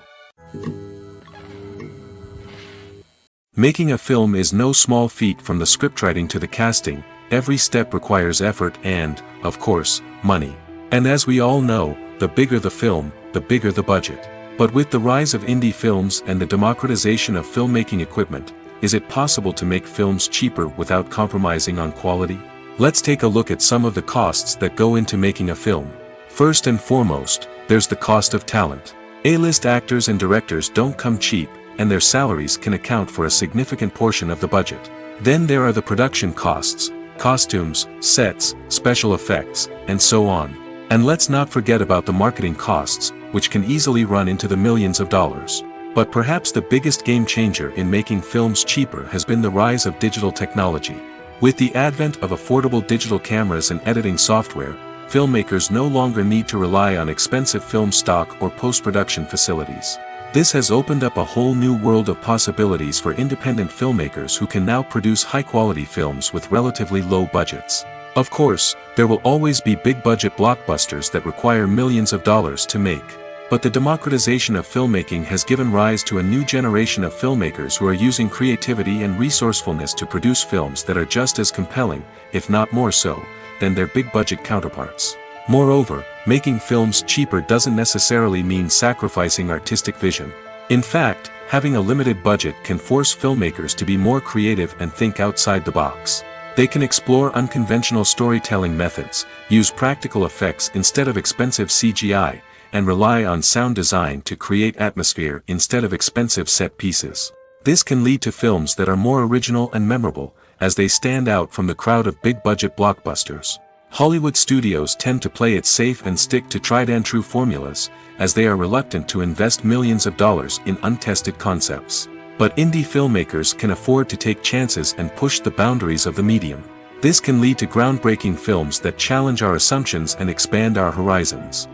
Making a film is no small feat. From the scriptwriting to the casting, every step requires effort and, of course, money. And as we all know, the bigger the film, the bigger the budget. But with the rise of indie films and the democratization of filmmaking equipment, is it possible to make films cheaper without compromising on quality? Let's take a look at some of the costs that go into making a film. First and foremost, there's the cost of talent. A-list actors and directors don't come cheap, and their salaries can account for a significant portion of the budget. Then there are the production costs, costumes, sets, special effects, and so on. And let's not forget about the marketing costs, which can easily run into the millions of dollars. But perhaps the biggest game changer in making films cheaper has been the rise of digital technology. With the advent of affordable digital cameras and editing software, filmmakers no longer need to rely on expensive film stock or post-production facilities. This has opened up a whole new world of possibilities for independent filmmakers who can now produce high-quality films with relatively low budgets. Of course, there will always be big-budget blockbusters that require millions of dollars to make. But the democratization of filmmaking has given rise to a new generation of filmmakers who are using creativity and resourcefulness to produce films that are just as compelling, if not more so, than their big-budget counterparts. Moreover, making films cheaper doesn't necessarily mean sacrificing artistic vision. In fact, having a limited budget can force filmmakers to be more creative and think outside the box. They can explore unconventional storytelling methods, use practical effects instead of expensive CGI, and rely on sound design to create atmosphere instead of expensive set pieces. This can lead to films that are more original and memorable, as they stand out from the crowd of big-budget blockbusters. Hollywood studios tend to play it safe and stick to tried-and-true formulas, as they are reluctant to invest millions of dollars in untested concepts. But indie filmmakers can afford to take chances and push the boundaries of the medium. This can lead to groundbreaking films that challenge our assumptions and expand our horizons.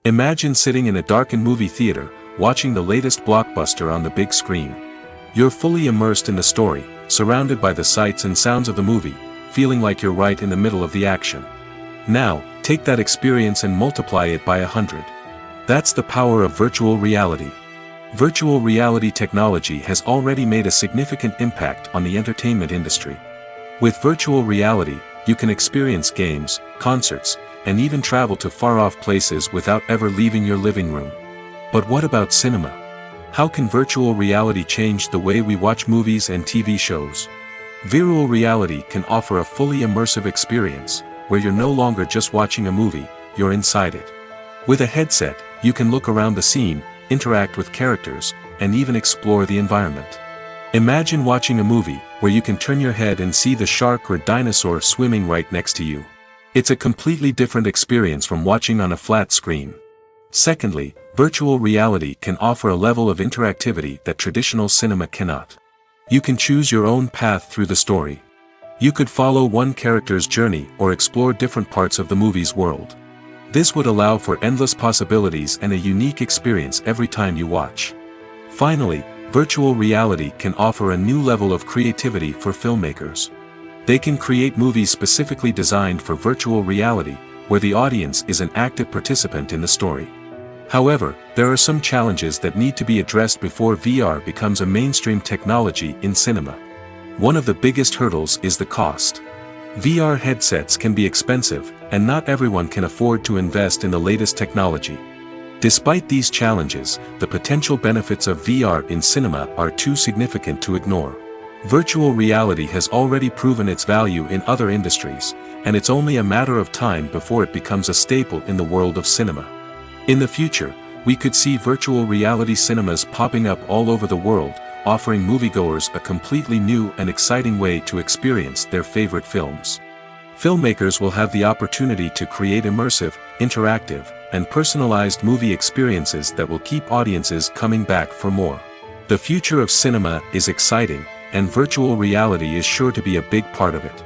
Imagine sitting in a darkened movie theater, watching the latest blockbuster on the big screen. You're fully immersed in the story, surrounded by the sights and sounds of the movie, feeling like you're right in the middle of the action. Now, take that experience and multiply it by 100. That's the power of virtual reality. Virtual reality technology has already made a significant impact on the entertainment industry. With virtual reality, you can experience games, concerts, and even travel to far-off places without ever leaving your living room. But what about cinema? How can virtual reality change the way we watch movies and TV shows? Virtual reality can offer a fully immersive experience, where you're no longer just watching a movie, you're inside it. With a headset, you can look around the scene, interact with characters, and even explore the environment. Imagine watching a movie, where you can turn your head and see the shark or dinosaur swimming right next to you. It's a completely different experience from watching on a flat screen. Secondly, virtual reality can offer a level of interactivity that traditional cinema cannot. You can choose your own path through the story. You could follow one character's journey or explore different parts of the movie's world. This would allow for endless possibilities and a unique experience every time you watch. Finally, virtual reality can offer a new level of creativity for filmmakers. They can create movies specifically designed for virtual reality, where the audience is an active participant in the story. However, there are some challenges that need to be addressed before VR becomes a mainstream technology in cinema. One of the biggest hurdles is the cost. VR headsets can be expensive, and not everyone can afford to invest in the latest technology. Despite these challenges, the potential benefits of VR in cinema are too significant to ignore. Virtual reality has already proven its value in other industries, and it's only a matter of time before it becomes a staple in the world of cinema. In the future, we could see virtual reality cinemas popping up all over the world, offering moviegoers a completely new and exciting way to experience their favorite films. Filmmakers will have the opportunity to create immersive, interactive, and personalized movie experiences that will keep audiences coming back for more. The future of cinema is exciting, and virtual reality is sure to be a big part of it.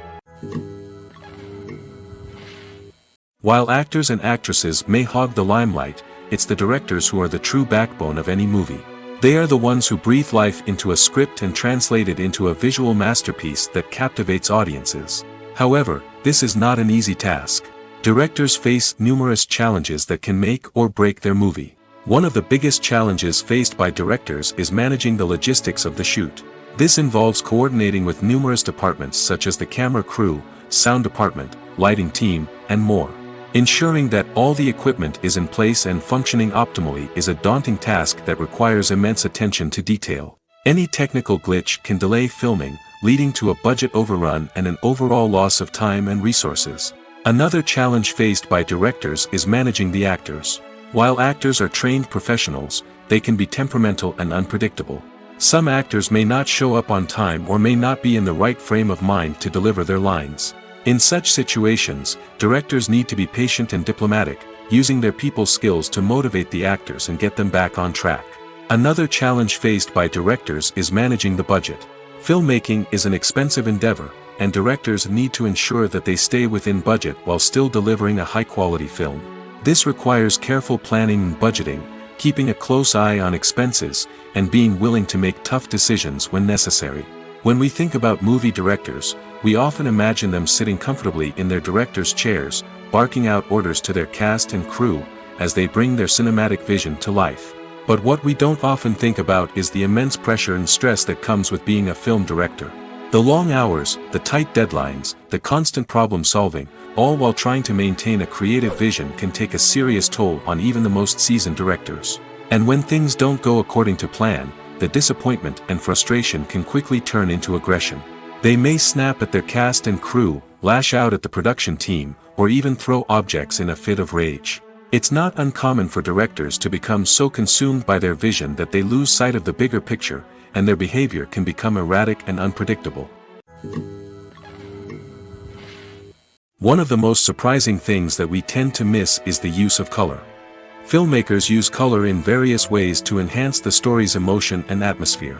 While actors and actresses may hog the limelight, it's the directors who are the true backbone of any movie. They are the ones who breathe life into a script and translate it into a visual masterpiece that captivates audiences. However, this is not an easy task. Directors face numerous challenges that can make or break their movie. One of the biggest challenges faced by directors is managing the logistics of the shoot. This involves coordinating with numerous departments such as the camera crew, sound department, lighting team, and more. Ensuring that all the equipment is in place and functioning optimally is a daunting task that requires immense attention to detail. Any technical glitch can delay filming, leading to a budget overrun and an overall loss of time and resources. Another challenge faced by directors is managing the actors. While actors are trained professionals, they can be temperamental and unpredictable. Some actors may not show up on time or may not be in the right frame of mind to deliver their lines. In such situations, directors need to be patient and diplomatic, using their people skills to motivate the actors and get them back on track. Another challenge faced by directors is managing the budget. Filmmaking is an expensive endeavor, and directors need to ensure that they stay within budget while still delivering a high-quality film. This requires careful planning and budgeting, keeping a close eye on expenses, and being willing to make tough decisions when necessary. When we think about movie directors, we often imagine them sitting comfortably in their director's chairs, barking out orders to their cast and crew, as they bring their cinematic vision to life. But what we don't often think about is the immense pressure and stress that comes with being a film director. The long hours, the tight deadlines, the constant problem solving, all while trying to maintain a creative vision can take a serious toll on even the most seasoned directors. And when things don't go according to plan, the disappointment and frustration can quickly turn into aggression. They may snap at their cast and crew, lash out at the production team, or even throw objects in a fit of rage. It's not uncommon for directors to become so consumed by their vision that they lose sight of the bigger picture, and their behavior can become erratic and unpredictable. One of the most surprising things that we tend to miss is the use of color. Filmmakers use color in various ways to enhance the story's emotion and atmosphere.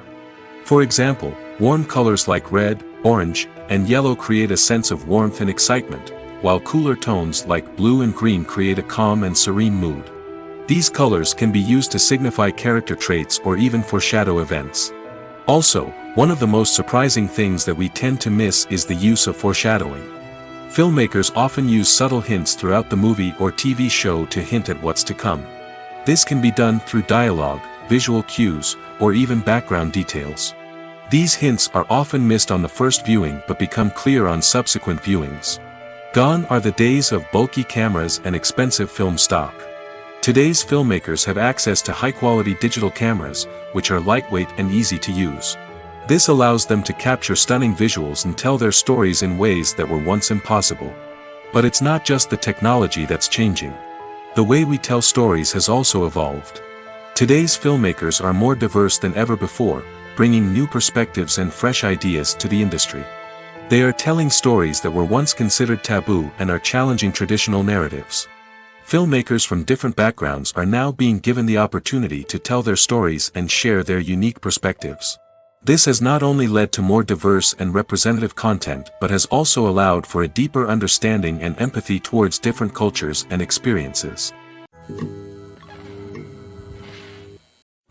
For example, warm colors like red, orange, and yellow create a sense of warmth and excitement, while cooler tones like blue and green create a calm and serene mood. These colors can be used to signify character traits or even foreshadow events. Also, one of the most surprising things that we tend to miss is the use of foreshadowing. Filmmakers often use subtle hints throughout the movie or TV show to hint at what's to come. This can be done through dialogue, visual cues, or even background details. These hints are often missed on the first viewing but become clear on subsequent viewings. Gone are the days of bulky cameras and expensive film stock. Today's filmmakers have access to high-quality digital cameras, which are lightweight and easy to use. This allows them to capture stunning visuals and tell their stories in ways that were once impossible. But it's not just the technology that's changing. The way we tell stories has also evolved. Today's filmmakers are more diverse than ever before, bringing new perspectives and fresh ideas to the industry. They are telling stories that were once considered taboo and are challenging traditional narratives. Filmmakers from different backgrounds are now being given the opportunity to tell their stories and share their unique perspectives. This has not only led to more diverse and representative content but has also allowed for a deeper understanding and empathy towards different cultures and experiences.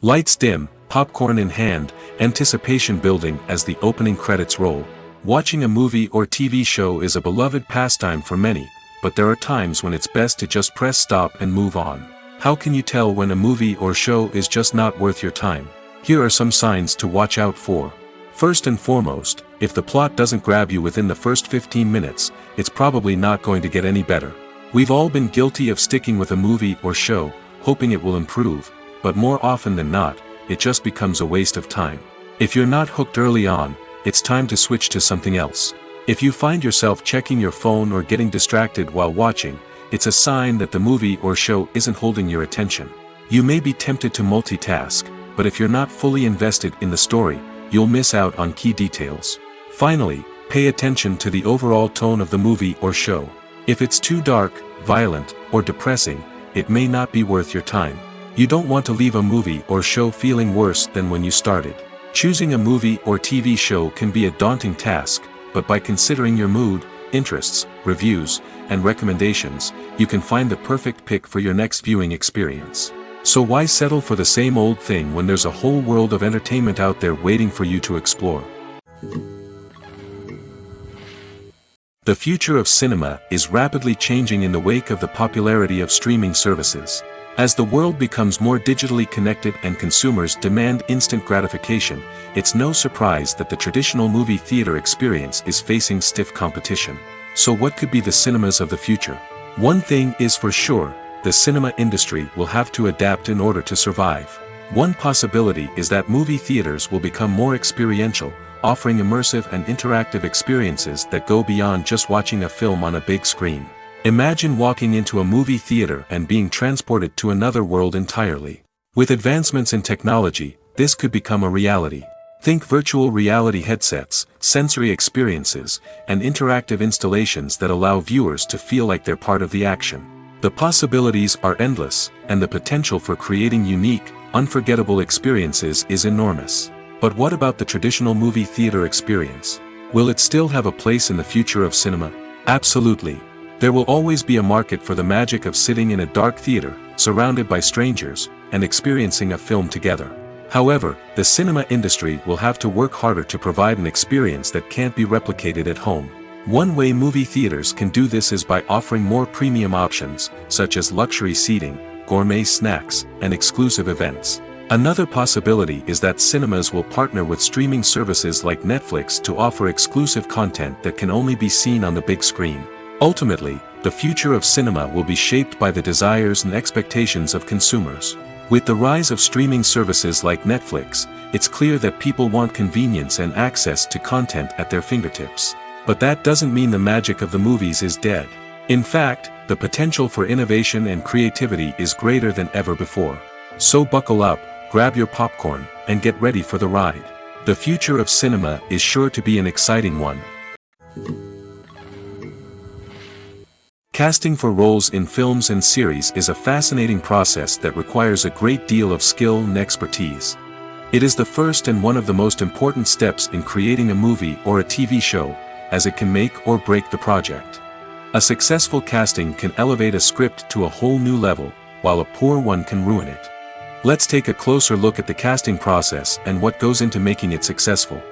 Lights dim, popcorn in hand, anticipation building as the opening credits roll. Watching a movie or TV show is a beloved pastime for many, but there are times when it's best to just press stop and move on. How can you tell when a movie or show is just not worth your time? Here are some signs to watch out for. First and foremost, if the plot doesn't grab you within the first 15 minutes, it's probably not going to get any better. We've all been guilty of sticking with a movie or show, hoping it will improve, but more often than not, it just becomes a waste of time. If you're not hooked early on, it's time to switch to something else. If you find yourself checking your phone or getting distracted while watching, it's a sign that the movie or show isn't holding your attention. You may be tempted to multitask, but if you're not fully invested in the story, you'll miss out on key details. Finally, pay attention to the overall tone of the movie or show. If it's too dark, violent, or depressing, it may not be worth your time. You don't want to leave a movie or show feeling worse than when you started. Choosing a movie or TV show can be a daunting task, but by considering your mood, interests, reviews, and recommendations, you can find the perfect pick for your next viewing experience. So why settle for the same old thing when there's a whole world of entertainment out there waiting for you to explore? The future of cinema is rapidly changing in the wake of the popularity of streaming services. As the world becomes more digitally connected and consumers demand instant gratification, it's no surprise that the traditional movie theater experience is facing stiff competition. So what could be the cinemas of the future? One thing is for sure, the cinema industry will have to adapt in order to survive. One possibility is that movie theaters will become more experiential, offering immersive and interactive experiences that go beyond just watching a film on a big screen. Imagine walking into a movie theater and being transported to another world entirely. With advancements in technology, this could become a reality. Think virtual reality headsets, sensory experiences, and interactive installations that allow viewers to feel like they're part of the action. The possibilities are endless, and the potential for creating unique, unforgettable experiences is enormous. But what about the traditional movie theater experience? Will it still have a place in the future of cinema? Absolutely. There will always be a market for the magic of sitting in a dark theater, surrounded by strangers, and experiencing a film together. However, the cinema industry will have to work harder to provide an experience that can't be replicated at home. One way movie theaters can do this is by offering more premium options, such as luxury seating, gourmet snacks, and exclusive events. Another possibility is that cinemas will partner with streaming services like Netflix to offer exclusive content that can only be seen on the big screen. Ultimately, the future of cinema will be shaped by the desires and expectations of consumers. With the rise of streaming services like Netflix, it's clear that people want convenience and access to content at their fingertips. But that doesn't mean the magic of the movies is dead. In fact, the potential for innovation and creativity is greater than ever before. So buckle up, grab your popcorn, and get ready for the ride. The future of cinema is sure to be an exciting one. Casting for roles in films and series is a fascinating process that requires a great deal of skill and expertise. It is the first and one of the most important steps in creating a movie or a TV show, as it can make or break the project. A successful casting can elevate a script to a whole new level, while a poor one can ruin it. Let's take a closer look at the casting process and what goes into making it successful.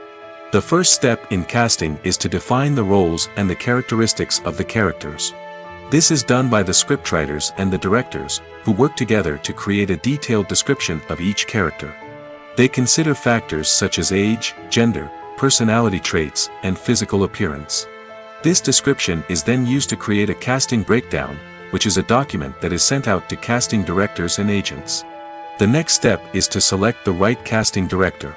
The first step in casting is to define the roles and the characteristics of the characters. This is done by the scriptwriters and the directors, who work together to create a detailed description of each character. They consider factors such as age, gender, personality traits, and physical appearance. This description is then used to create a casting breakdown, which is a document that is sent out to casting directors and agents. The next step is to select the right casting director.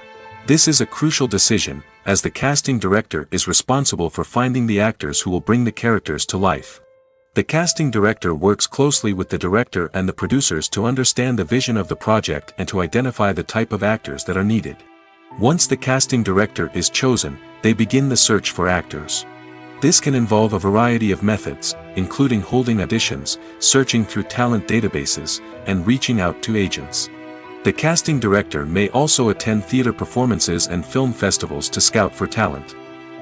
This is a crucial decision, as the casting director is responsible for finding the actors who will bring the characters to life. The casting director works closely with the director and the producers to understand the vision of the project and to identify the type of actors that are needed. Once the casting director is chosen, they begin the search for actors. This can involve a variety of methods, including holding auditions, searching through talent databases, and reaching out to agents. The casting director may also attend theater performances and film festivals to scout for talent.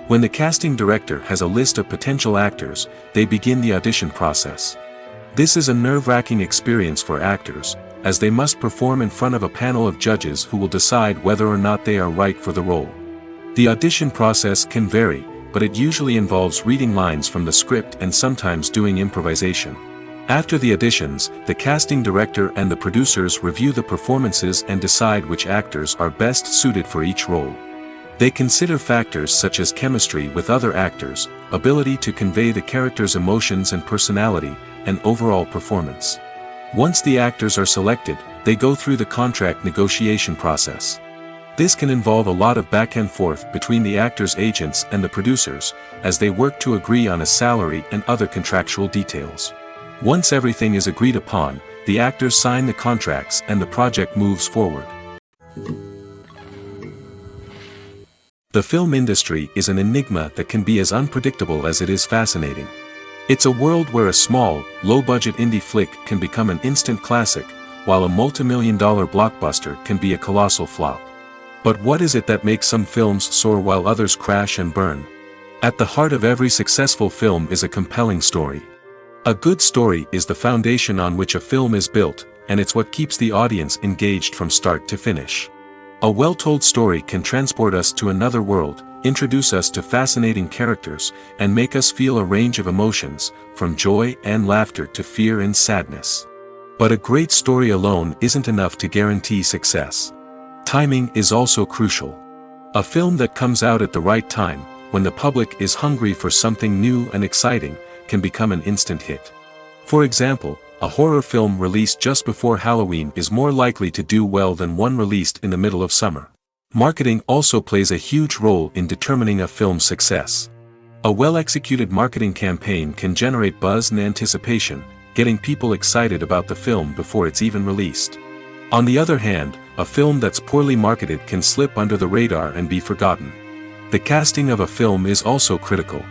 When the casting director has a list of potential actors, they begin the audition process. This is a nerve-wracking experience for actors, as they must perform in front of a panel of judges who will decide whether or not they are right for the role. The audition process can vary, but it usually involves reading lines from the script and sometimes doing improvisation. After the auditions, the casting director and the producers review the performances and decide which actors are best suited for each role. They consider factors such as chemistry with other actors, ability to convey the character's emotions and personality, and overall performance. Once the actors are selected, they go through the contract negotiation process. This can involve a lot of back and forth between the actors' agents and the producers, as they work to agree on a salary and other contractual details. Once everything is agreed upon, the actors sign the contracts and the project moves forward. The film industry is an enigma that can be as unpredictable as it is fascinating. It's a world where a small, low-budget indie flick can become an instant classic, while a multi-million-dollar blockbuster can be a colossal flop. But what is it that makes some films soar while others crash and burn? At the heart of every successful film is a compelling story. A good story is the foundation on which a film is built, and it's what keeps the audience engaged from start to finish. A well-told story can transport us to another world, introduce us to fascinating characters, and make us feel a range of emotions, from joy and laughter to fear and sadness. But a great story alone isn't enough to guarantee success. Timing is also crucial. A film that comes out at the right time, when the public is hungry for something new and exciting, can become an instant hit. For example, a horror film released just before Halloween is more likely to do well than one released in the middle of summer. Marketing also plays a huge role in determining a film's success. A well-executed marketing campaign can generate buzz and anticipation, getting people excited about the film before it's even released. On the other hand, a film that's poorly marketed can slip under the radar and be forgotten. The casting of a film is also critical.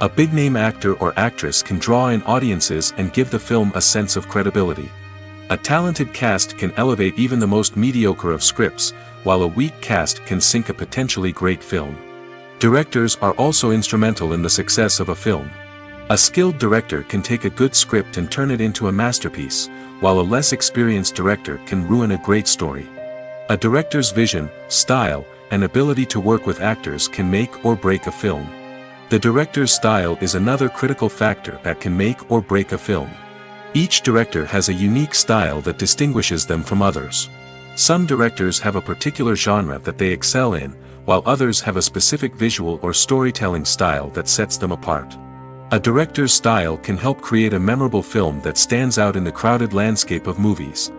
A big-name actor or actress can draw in audiences and give the film a sense of credibility. A talented cast can elevate even the most mediocre of scripts, while a weak cast can sink a potentially great film. Directors are also instrumental in the success of a film. A skilled director can take a good script and turn it into a masterpiece, while a less experienced director can ruin a great story. A director's vision, style, and ability to work with actors can make or break a film. The director's style is another critical factor that can make or break a film. Each director has a unique style that distinguishes them from others. Some directors have a particular genre that they excel in, while others have a specific visual or storytelling style that sets them apart. A director's style can help create a memorable film that stands out in the crowded landscape of movies.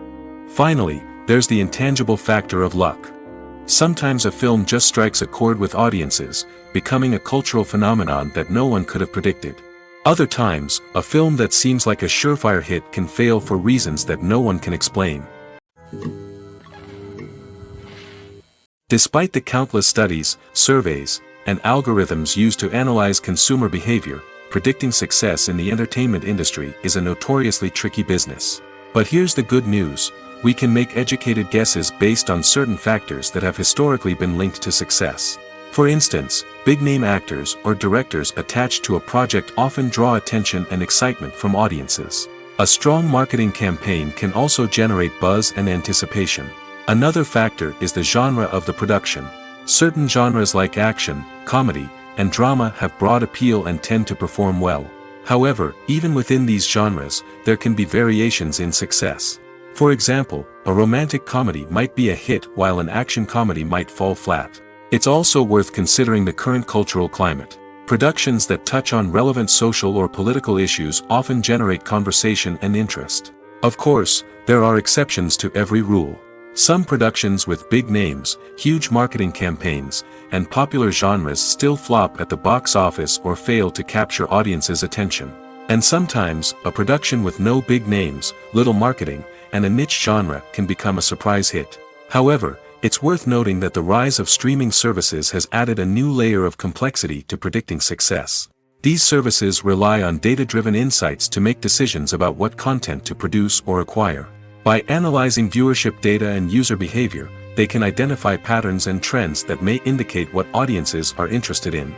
Finally, there's the intangible factor of luck. Sometimes a film just strikes a chord with audiences, becoming a cultural phenomenon that no one could have predicted. Other times, a film that seems like a surefire hit can fail for reasons that no one can explain. Despite the countless studies, surveys, and algorithms used to analyze consumer behavior, predicting success in the entertainment industry is a notoriously tricky business. But here's the good news: we can make educated guesses based on certain factors that have historically been linked to success. For instance, big-name actors or directors attached to a project often draw attention and excitement from audiences. A strong marketing campaign can also generate buzz and anticipation. Another factor is the genre of the production. Certain genres like action, comedy, and drama have broad appeal and tend to perform well. However, even within these genres, there can be variations in success. For example, a romantic comedy might be a hit while an action comedy might fall flat. It's also worth considering the current cultural climate. Productions that touch on relevant social or political issues often generate conversation and interest. Of course, there are exceptions to every rule. Some productions with big names, huge marketing campaigns, and popular genres still flop at the box office or fail to capture audiences' attention. And sometimes, a production with no big names, little marketing, and a niche genre can become a surprise hit. However, it's worth noting that the rise of streaming services has added a new layer of complexity to predicting success. These services rely on data-driven insights to make decisions about what content to produce or acquire. By analyzing viewership data and user behavior, they can identify patterns and trends that may indicate what audiences are interested in.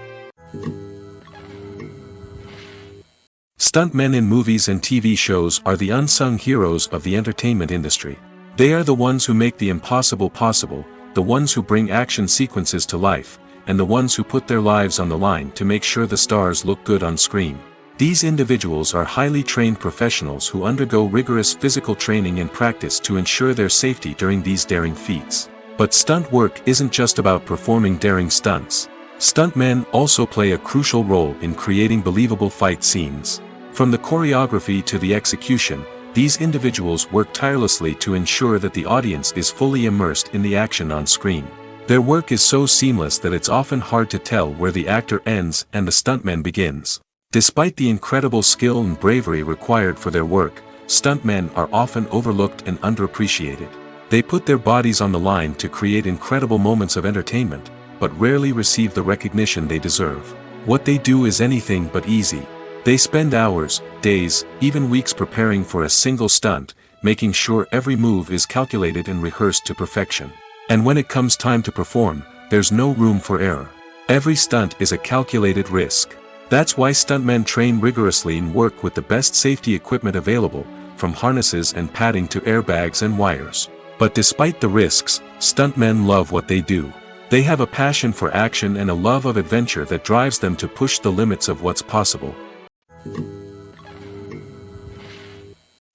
Stuntmen in movies and TV shows are the unsung heroes of the entertainment industry. They are the ones who make the impossible possible, the ones who bring action sequences to life, and the ones who put their lives on the line to make sure the stars look good on screen. These individuals are highly trained professionals who undergo rigorous physical training and practice to ensure their safety during these daring feats. But stunt work isn't just about performing daring stunts. Stuntmen also play a crucial role in creating believable fight scenes. From the choreography to the execution, these individuals work tirelessly to ensure that the audience is fully immersed in the action on screen. Their work is so seamless that it's often hard to tell where the actor ends and the stuntman begins. Despite the incredible skill and bravery required for their work, stuntmen are often overlooked and underappreciated. They put their bodies on the line to create incredible moments of entertainment, but rarely receive the recognition they deserve. What they do is anything but easy. They spend hours, days, even weeks preparing for a single stunt, making sure every move is calculated and rehearsed to perfection. And when it comes time to perform, there's no room for error. Every stunt is a calculated risk. That's why stuntmen train rigorously and work with the best safety equipment available, from harnesses and padding to airbags and wires. But despite the risks, stuntmen love what they do. They have a passion for action and a love of adventure that drives them to push the limits of what's possible.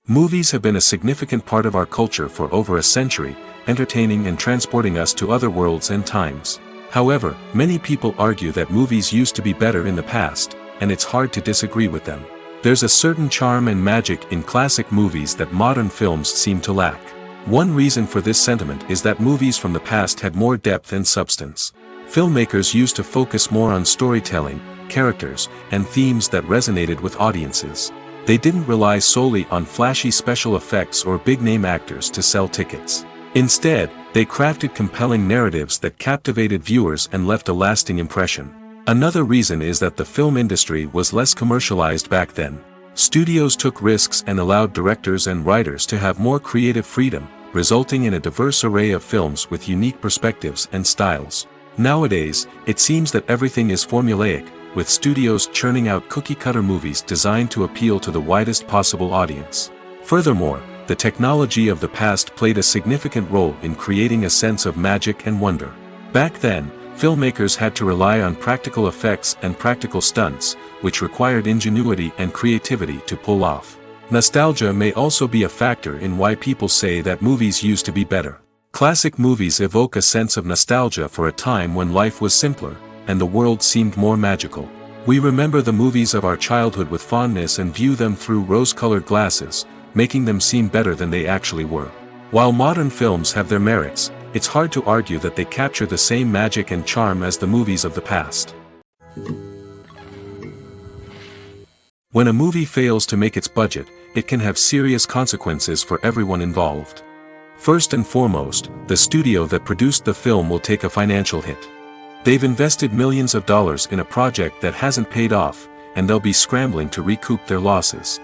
Movies have been a significant part of our culture for over a century, entertaining and transporting us to other worlds and times. However, many people argue that movies used to be better in the past, and it's hard to disagree with them. There's a certain charm and magic in classic movies that modern films seem to lack. One reason for this sentiment is that movies from the past had more depth and substance. Filmmakers used to focus more on storytelling, characters, and themes that resonated with audiences. They didn't rely solely on flashy special effects or big-name actors to sell tickets. Instead, they crafted compelling narratives that captivated viewers and left a lasting impression. Another reason is that the film industry was less commercialized back then. Studios took risks and allowed directors and writers to have more creative freedom, resulting in a diverse array of films with unique perspectives and styles. Nowadays, it seems that everything is formulaic, with studios churning out cookie-cutter movies designed to appeal to the widest possible audience. Furthermore, the technology of the past played a significant role in creating a sense of magic and wonder. Back then, filmmakers had to rely on practical effects and practical stunts, which required ingenuity and creativity to pull off. Nostalgia may also be a factor in why people say that movies used to be better. Classic movies evoke a sense of nostalgia for a time when life was simpler, and the world seemed more magical. We remember the movies of our childhood with fondness and view them through rose-colored glasses, making them seem better than they actually were. While modern films have their merits, it's hard to argue that they capture the same magic and charm as the movies of the past. When a movie fails to make its budget, it can have serious consequences for everyone involved. First and foremost, the studio that produced the film will take a financial hit. They've invested millions of dollars in a project that hasn't paid off, and they'll be scrambling to recoup their losses.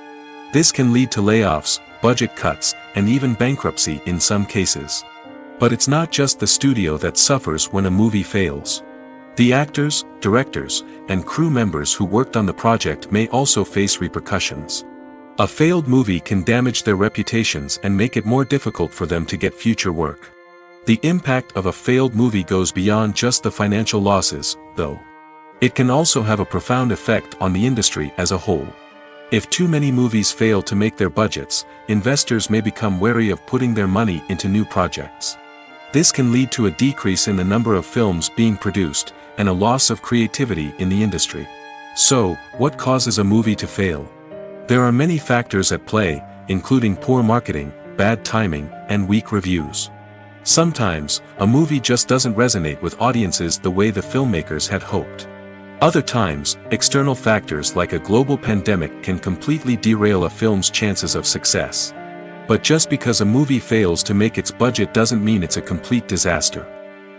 This can lead to layoffs, budget cuts, and even bankruptcy in some cases. But it's not just the studio that suffers when a movie fails. The actors, directors, and crew members who worked on the project may also face repercussions. A failed movie can damage their reputations and make it more difficult for them to get future work. The impact of a failed movie goes beyond just the financial losses, though. It can also have a profound effect on the industry as a whole. If too many movies fail to make their budgets, investors may become wary of putting their money into new projects. This can lead to a decrease in the number of films being produced, and a loss of creativity in the industry. So, what causes a movie to fail? There are many factors at play, including poor marketing, bad timing, and weak reviews. Sometimes, a movie just doesn't resonate with audiences the way the filmmakers had hoped. Other times, external factors like a global pandemic can completely derail a film's chances of success. But just because a movie fails to make its budget doesn't mean it's a complete disaster.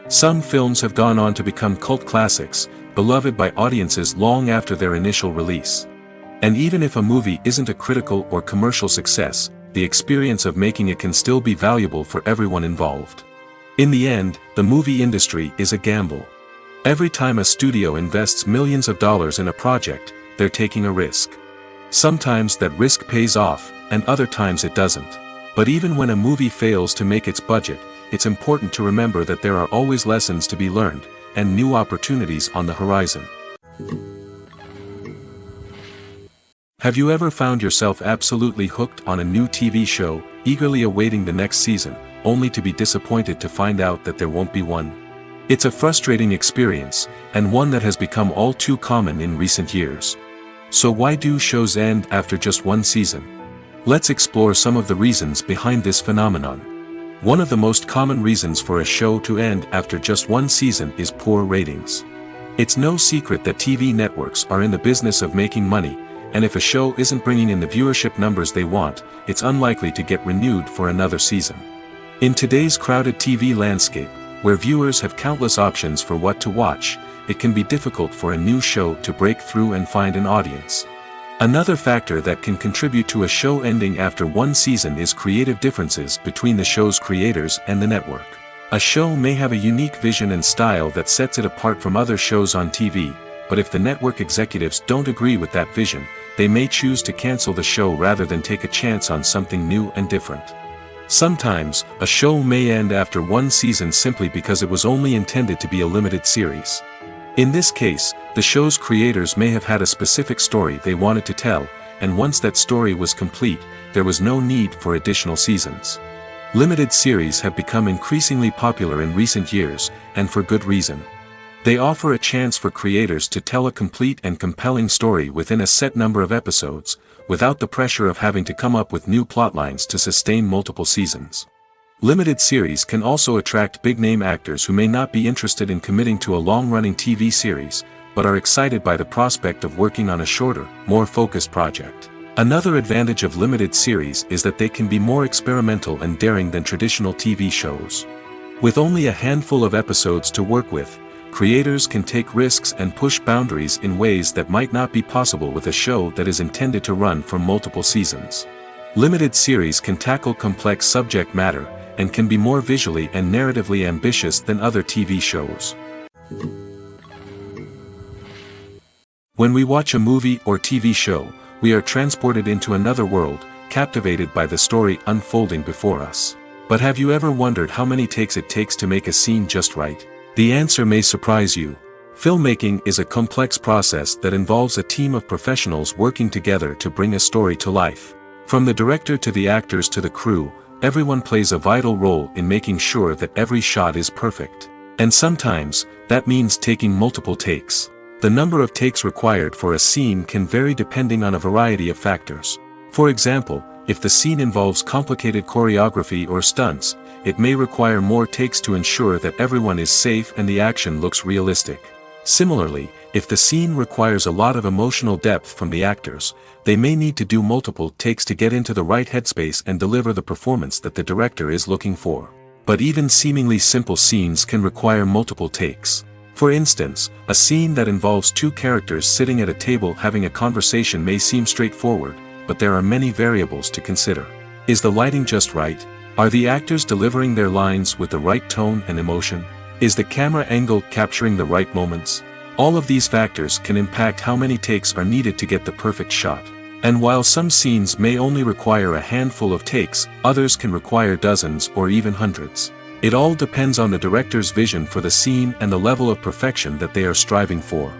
Some films have gone on to become cult classics, beloved by audiences long after their initial release. And even if a movie isn't a critical or commercial success, the experience of making it can still be valuable for everyone involved. In the end, the movie industry is a gamble. Every time a studio invests millions of dollars in a project, they're taking a risk. Sometimes that risk pays off, and other times it doesn't. But even when a movie fails to make its budget, it's important to remember that there are always lessons to be learned, and new opportunities on the horizon. Have you ever found yourself absolutely hooked on a new TV show, eagerly awaiting the next season, only to be disappointed to find out that there won't be one? It's a frustrating experience, and one that has become all too common in recent years. So why do shows end after just one season? Let's explore some of the reasons behind this phenomenon. One of the most common reasons for a show to end after just one season is poor ratings. It's no secret that TV networks are in the business of making money, and if a show isn't bringing in the viewership numbers they want, it's unlikely to get renewed for another season. In today's crowded TV landscape, where viewers have countless options for what to watch, it can be difficult for a new show to break through and find an audience. Another factor that can contribute to a show ending after one season is creative differences between the show's creators and the network. A show may have a unique vision and style that sets it apart from other shows on TV, but if the network executives don't agree with that vision, they may choose to cancel the show rather than take a chance on something new and different. Sometimes, a show may end after one season simply because it was only intended to be a limited series. In this case, the show's creators may have had a specific story they wanted to tell, and once that story was complete, there was no need for additional seasons. Limited series have become increasingly popular in recent years, and for good reason. They offer a chance for creators to tell a complete and compelling story within a set number of episodes, without the pressure of having to come up with new plotlines to sustain multiple seasons. Limited series can also attract big-name actors who may not be interested in committing to a long-running TV series, but are excited by the prospect of working on a shorter, more focused project. Another advantage of limited series is that they can be more experimental and daring than traditional TV shows. With only a handful of episodes to work with, creators can take risks and push boundaries in ways that might not be possible with a show that is intended to run for multiple seasons. Limited series can tackle complex subject matter, and can be more visually and narratively ambitious than other TV shows. When we watch a movie or TV show, we are transported into another world, captivated by the story unfolding before us. But have you ever wondered how many takes it takes to make a scene just right? The answer may surprise you. Filmmaking is a complex process that involves a team of professionals working together to bring a story to life. From the director to the actors to the crew, everyone plays a vital role in making sure that every shot is perfect. And sometimes, that means taking multiple takes. The number of takes required for a scene can vary depending on a variety of factors. For example, if the scene involves complicated choreography or stunts, it may require more takes to ensure that everyone is safe and the action looks realistic. Similarly, if the scene requires a lot of emotional depth from the actors, they may need to do multiple takes to get into the right headspace and deliver the performance that the director is looking for. But even seemingly simple scenes can require multiple takes. For instance, a scene that involves two characters sitting at a table having a conversation may seem straightforward, but there are many variables to consider. Is the lighting just right? Are the actors delivering their lines with the right tone and emotion? Is the camera angle capturing the right moments? All of these factors can impact how many takes are needed to get the perfect shot. And while some scenes may only require a handful of takes, others can require dozens or even hundreds. It all depends on the director's vision for the scene and the level of perfection that they are striving for.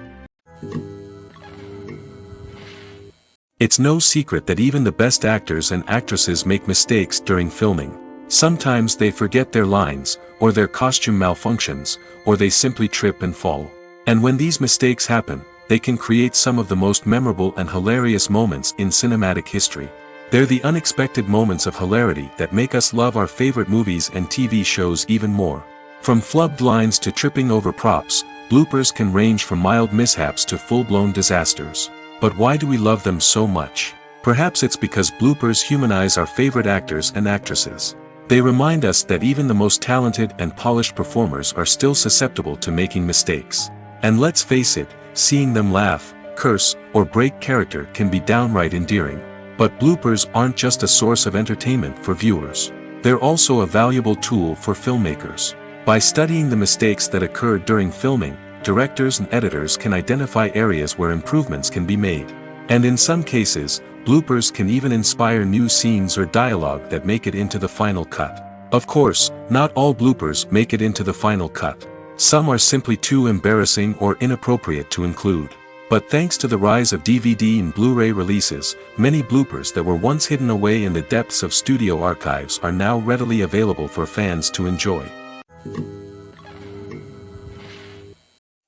It's no secret that even the best actors and actresses make mistakes during filming. Sometimes they forget their lines, or their costume malfunctions, or they simply trip and fall. And when these mistakes happen, they can create some of the most memorable and hilarious moments in cinematic history. They're the unexpected moments of hilarity that make us love our favorite movies and TV shows even more. From flubbed lines to tripping over props, bloopers can range from mild mishaps to full-blown disasters. But why do we love them so much? Perhaps it's because bloopers humanize our favorite actors and actresses. They remind us that even the most talented and polished performers are still susceptible to making mistakes. And let's face it, seeing them laugh, curse, or break character can be downright endearing. But bloopers aren't just a source of entertainment for viewers. They're also a valuable tool for filmmakers. By studying the mistakes that occurred during filming, directors and editors can identify areas where improvements can be made. And in some cases, bloopers can even inspire new scenes or dialogue that make it into the final cut. Of course, not all bloopers make it into the final cut. Some are simply too embarrassing or inappropriate to include. But thanks to the rise of DVD and Blu-ray releases, many bloopers that were once hidden away in the depths of studio archives are now readily available for fans to enjoy.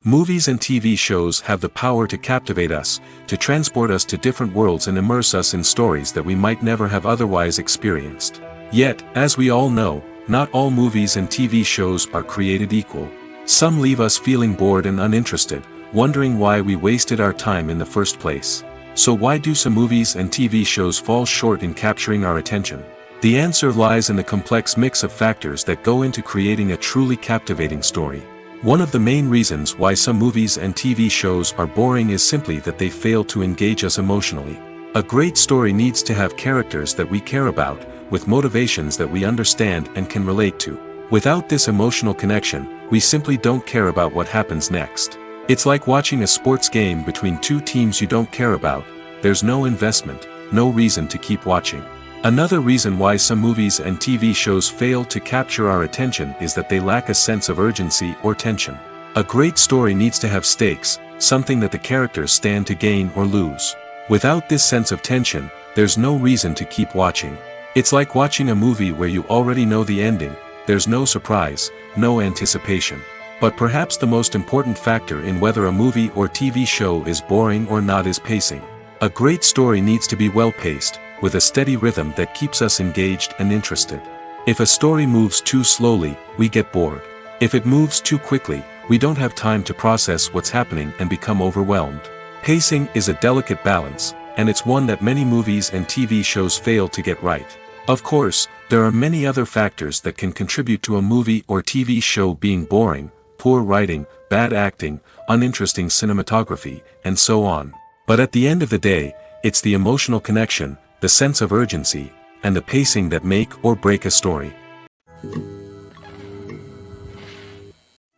Movies and TV shows have the power to captivate us, to transport us to different worlds and immerse us in stories that we might never have otherwise experienced. Yet, as we all know, not all movies and TV shows are created equal. Some leave us feeling bored and uninterested, wondering why we wasted our time in the first place. So why do some movies and TV shows fall short in capturing our attention? The answer lies in the complex mix of factors that go into creating a truly captivating story. One of the main reasons why some movies and TV shows are boring is simply that they fail to engage us emotionally. A great story needs to have characters that we care about, with motivations that we understand and can relate to. Without this emotional connection, we simply don't care about what happens next. It's like watching a sports game between two teams you don't care about. There's no investment, no reason to keep watching. Another reason why some movies and TV shows fail to capture our attention is that they lack a sense of urgency or tension. A great story needs to have stakes, something that the characters stand to gain or lose. Without this sense of tension, there's no reason to keep watching. It's like watching a movie where you already know the ending. There's no surprise, no anticipation. But perhaps the most important factor in whether a movie or TV show is boring or not is pacing. A great story needs to be well-paced, with a steady rhythm that keeps us engaged and interested. If a story moves too slowly, we get bored. If it moves too quickly, we don't have time to process what's happening and become overwhelmed. Pacing is a delicate balance, and it's one that many movies and TV shows fail to get right. Of course, there are many other factors that can contribute to a movie or TV show being boring: poor writing, bad acting, uninteresting cinematography, and so on. But at the end of the day, it's the emotional connection, the sense of urgency, and the pacing that make or break a story.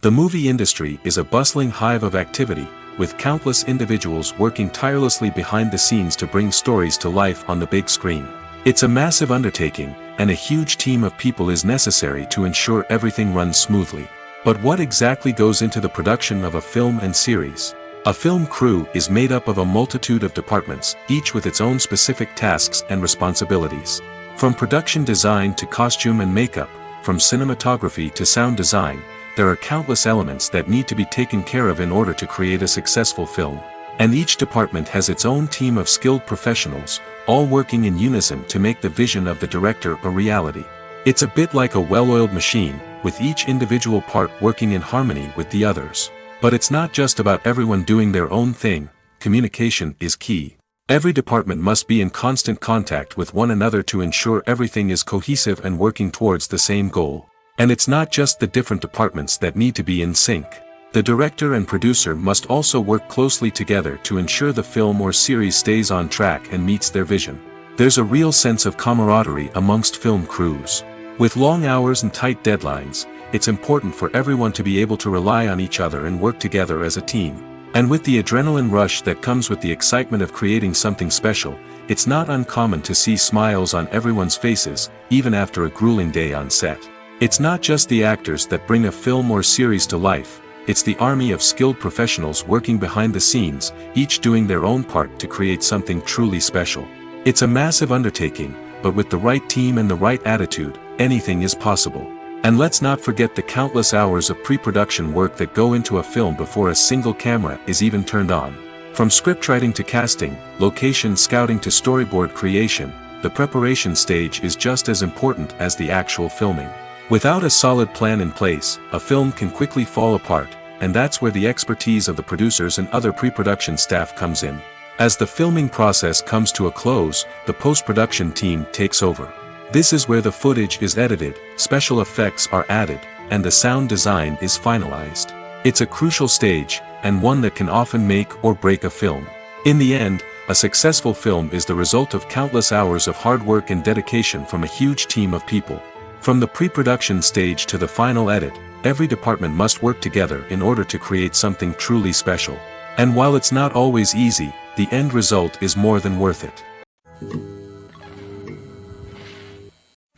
The movie industry is a bustling hive of activity, with countless individuals working tirelessly behind the scenes to bring stories to life on the big screen. It's a massive undertaking, and a huge team of people is necessary to ensure everything runs smoothly. But what exactly goes into the production of a film and series? A film crew is made up of a multitude of departments, each with its own specific tasks and responsibilities. From production design to costume and makeup, from cinematography to sound design, there are countless elements that need to be taken care of in order to create a successful film. And each department has its own team of skilled professionals, all working in unison to make the vision of the director a reality. It's a bit like a well-oiled machine, with each individual part working in harmony with the others. But it's not just about everyone doing their own thing. Communication is key. Every department must be in constant contact with one another to ensure everything is cohesive and working towards the same goal. And it's not just the different departments that need to be in sync. The director and producer must also work closely together to ensure the film or series stays on track and meets their vision. There's a real sense of camaraderie amongst film crews. With long hours and tight deadlines, it's important for everyone to be able to rely on each other and work together as a team. And with the adrenaline rush that comes with the excitement of creating something special, it's not uncommon to see smiles on everyone's faces, even after a grueling day on set. It's not just the actors that bring a film or series to life, it's the army of skilled professionals working behind the scenes, each doing their own part to create something truly special. It's a massive undertaking, but with the right team and the right attitude, anything is possible. And let's not forget the countless hours of pre-production work that go into a film before a single camera is even turned on. From scriptwriting to casting, location scouting to storyboard creation, the preparation stage is just as important as the actual filming. Without a solid plan in place, a film can quickly fall apart, and that's where the expertise of the producers and other pre-production staff comes in. As the filming process comes to a close, the post-production team takes over. This is where the footage is edited, special effects are added, and the sound design is finalized. It's a crucial stage, and one that can often make or break a film. In the end, a successful film is the result of countless hours of hard work and dedication from a huge team of people. From the pre-production stage to the final edit, every department must work together in order to create something truly special. And while it's not always easy, the end result is more than worth it.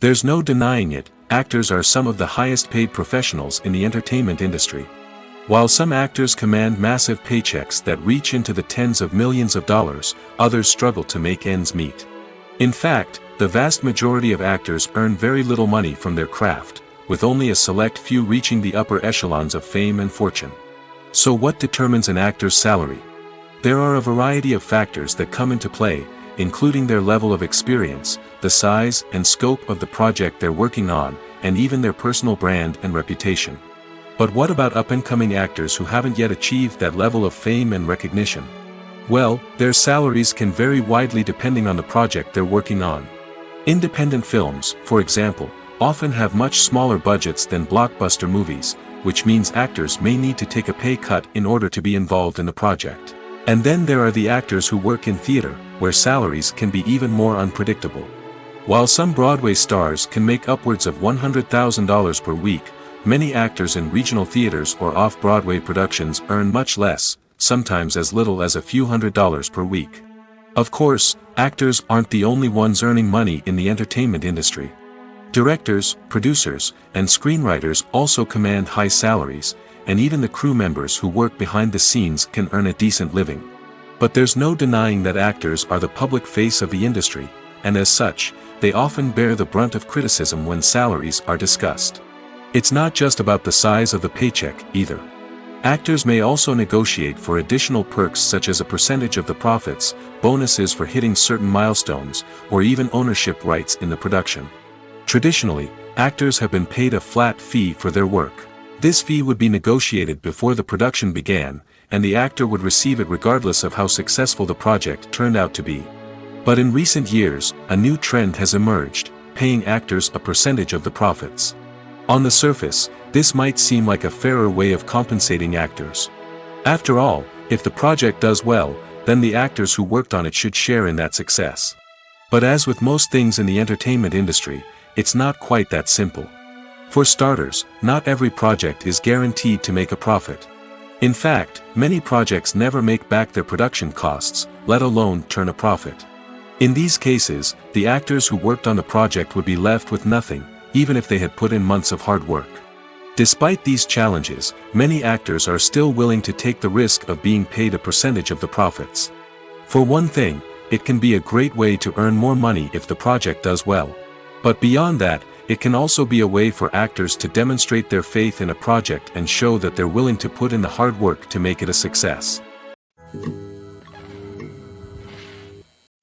There's no denying it, actors are some of the highest paid professionals in the entertainment industry. While some actors command massive paychecks that reach into the tens of millions of dollars, others struggle to make ends meet. In fact, the vast majority of actors earn very little money from their craft, with only a select few reaching the upper echelons of fame and fortune. So what determines an actor's salary? There are a variety of factors that come into play, including their level of experience, the size and scope of the project they're working on, and even their personal brand and reputation. But what about up-and-coming actors who haven't yet achieved that level of fame and recognition? Well, their salaries can vary widely depending on the project they're working on. Independent films, for example, often have much smaller budgets than blockbuster movies, which means actors may need to take a pay cut in order to be involved in the project. And then there are the actors who work in theater, where salaries can be even more unpredictable. While some Broadway stars can make upwards of $100,000 per week, many actors in regional theaters or off-Broadway productions earn much less, sometimes as little as a few $100s per week. Of course, actors aren't the only ones earning money in the entertainment industry. Directors, producers, and screenwriters also command high salaries, and even the crew members who work behind the scenes can earn a decent living. But there's no denying that actors are the public face of the industry, and as such, they often bear the brunt of criticism when salaries are discussed. It's not just about the size of the paycheck, either. Actors may also negotiate for additional perks such as a percentage of the profits, bonuses for hitting certain milestones, or even ownership rights in the production. Traditionally, actors have been paid a flat fee for their work. This fee would be negotiated before the production began, and the actor would receive it regardless of how successful the project turned out to be. But in recent years, a new trend has emerged, paying actors a percentage of the profits. On the surface, this might seem like a fairer way of compensating actors. After all, if the project does well, then the actors who worked on it should share in that success. But as with most things in the entertainment industry, it's not quite that simple. For starters, not every project is guaranteed to make a profit. In fact, many projects never make back their production costs, let alone turn a profit. In these cases, the actors who worked on the project would be left with nothing, even if they had put in months of hard work. Despite these challenges, many actors are still willing to take the risk of being paid a percentage of the profits. For one thing, it can be a great way to earn more money if the project does well. But beyond that, it can also be a way for actors to demonstrate their faith in a project and show that they're willing to put in the hard work to make it a success.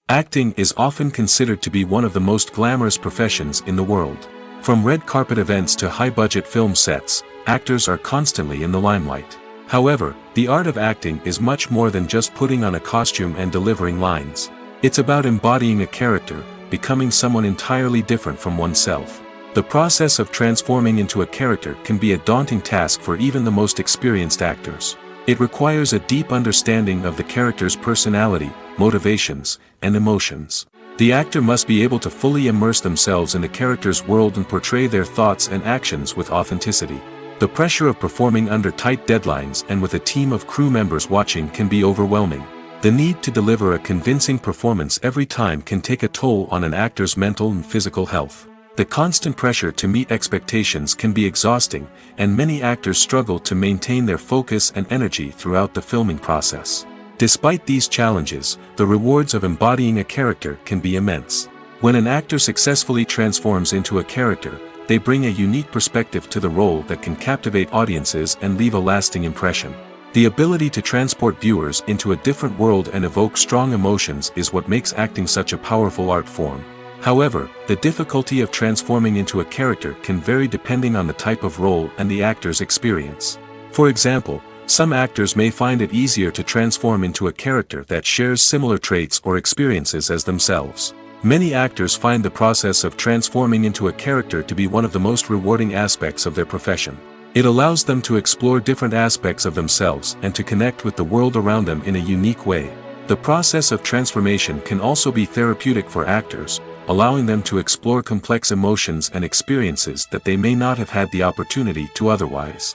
Acting is often considered to be one of the most glamorous professions in the world. From red carpet events to high-budget film sets, actors are constantly in the limelight. However, the art of acting is much more than just putting on a costume and delivering lines. It's about embodying a character, becoming someone entirely different from oneself. The process of transforming into a character can be a daunting task for even the most experienced actors. It requires a deep understanding of the character's personality, motivations, and emotions. The actor must be able to fully immerse themselves in the character's world and portray their thoughts and actions with authenticity. The pressure of performing under tight deadlines and with a team of crew members watching can be overwhelming. The need to deliver a convincing performance every time can take a toll on an actor's mental and physical health. The constant pressure to meet expectations can be exhausting, and many actors struggle to maintain their focus and energy throughout the filming process. Despite these challenges, the rewards of embodying a character can be immense. When an actor successfully transforms into a character, they bring a unique perspective to the role that can captivate audiences and leave a lasting impression. The ability to transport viewers into a different world and evoke strong emotions is what makes acting such a powerful art form. However, the difficulty of transforming into a character can vary depending on the type of role and the actor's experience. For example, some actors may find it easier to transform into a character that shares similar traits or experiences as themselves. Many actors find the process of transforming into a character to be one of the most rewarding aspects of their profession. It allows them to explore different aspects of themselves and to connect with the world around them in a unique way. The process of transformation can also be therapeutic for actors, allowing them to explore complex emotions and experiences that they may not have had the opportunity to otherwise.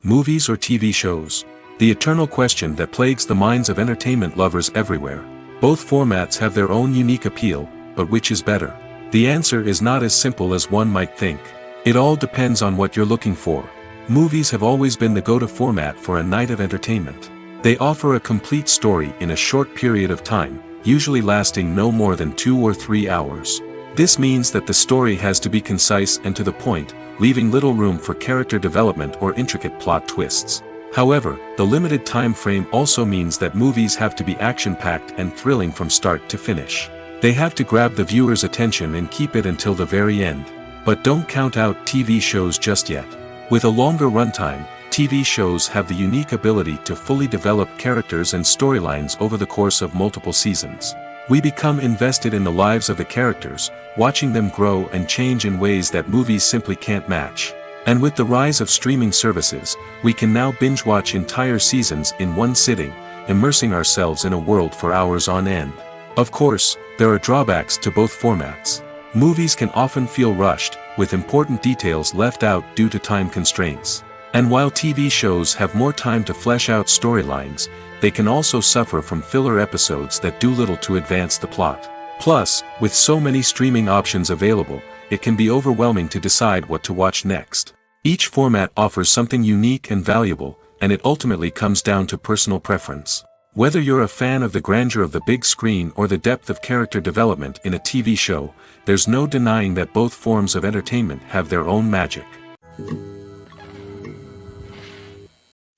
Movies or TV shows? The eternal question that plagues the minds of entertainment lovers everywhere. Both formats have their own unique appeal, but which is better? The answer is not as simple as one might think. It all depends on what you're looking for. Movies have always been the go-to format for a night of entertainment. They offer a complete story in a short period of time, usually lasting no more than 2 or 3 hours. This means that the story has to be concise and to the point, leaving little room for character development or intricate plot twists. However, the limited time frame also means that movies have to be action-packed and thrilling from start to finish. They have to grab the viewer's attention and keep it until the very end. But don't count out TV shows just yet. With a longer runtime, TV shows have the unique ability to fully develop characters and storylines over the course of multiple seasons. We become invested in the lives of the characters, watching them grow and change in ways that movies simply can't match. And with the rise of streaming services, we can now binge-watch entire seasons in one sitting, immersing ourselves in a world for hours on end. Of course, there are drawbacks to both formats. Movies can often feel rushed, with important details left out due to time constraints. And while TV shows have more time to flesh out storylines, they can also suffer from filler episodes that do little to advance the plot. Plus, with so many streaming options available, it can be overwhelming to decide what to watch next. Each format offers something unique and valuable, and it ultimately comes down to personal preference. Whether you're a fan of the grandeur of the big screen or the depth of character development in a TV show, there's no denying that both forms of entertainment have their own magic.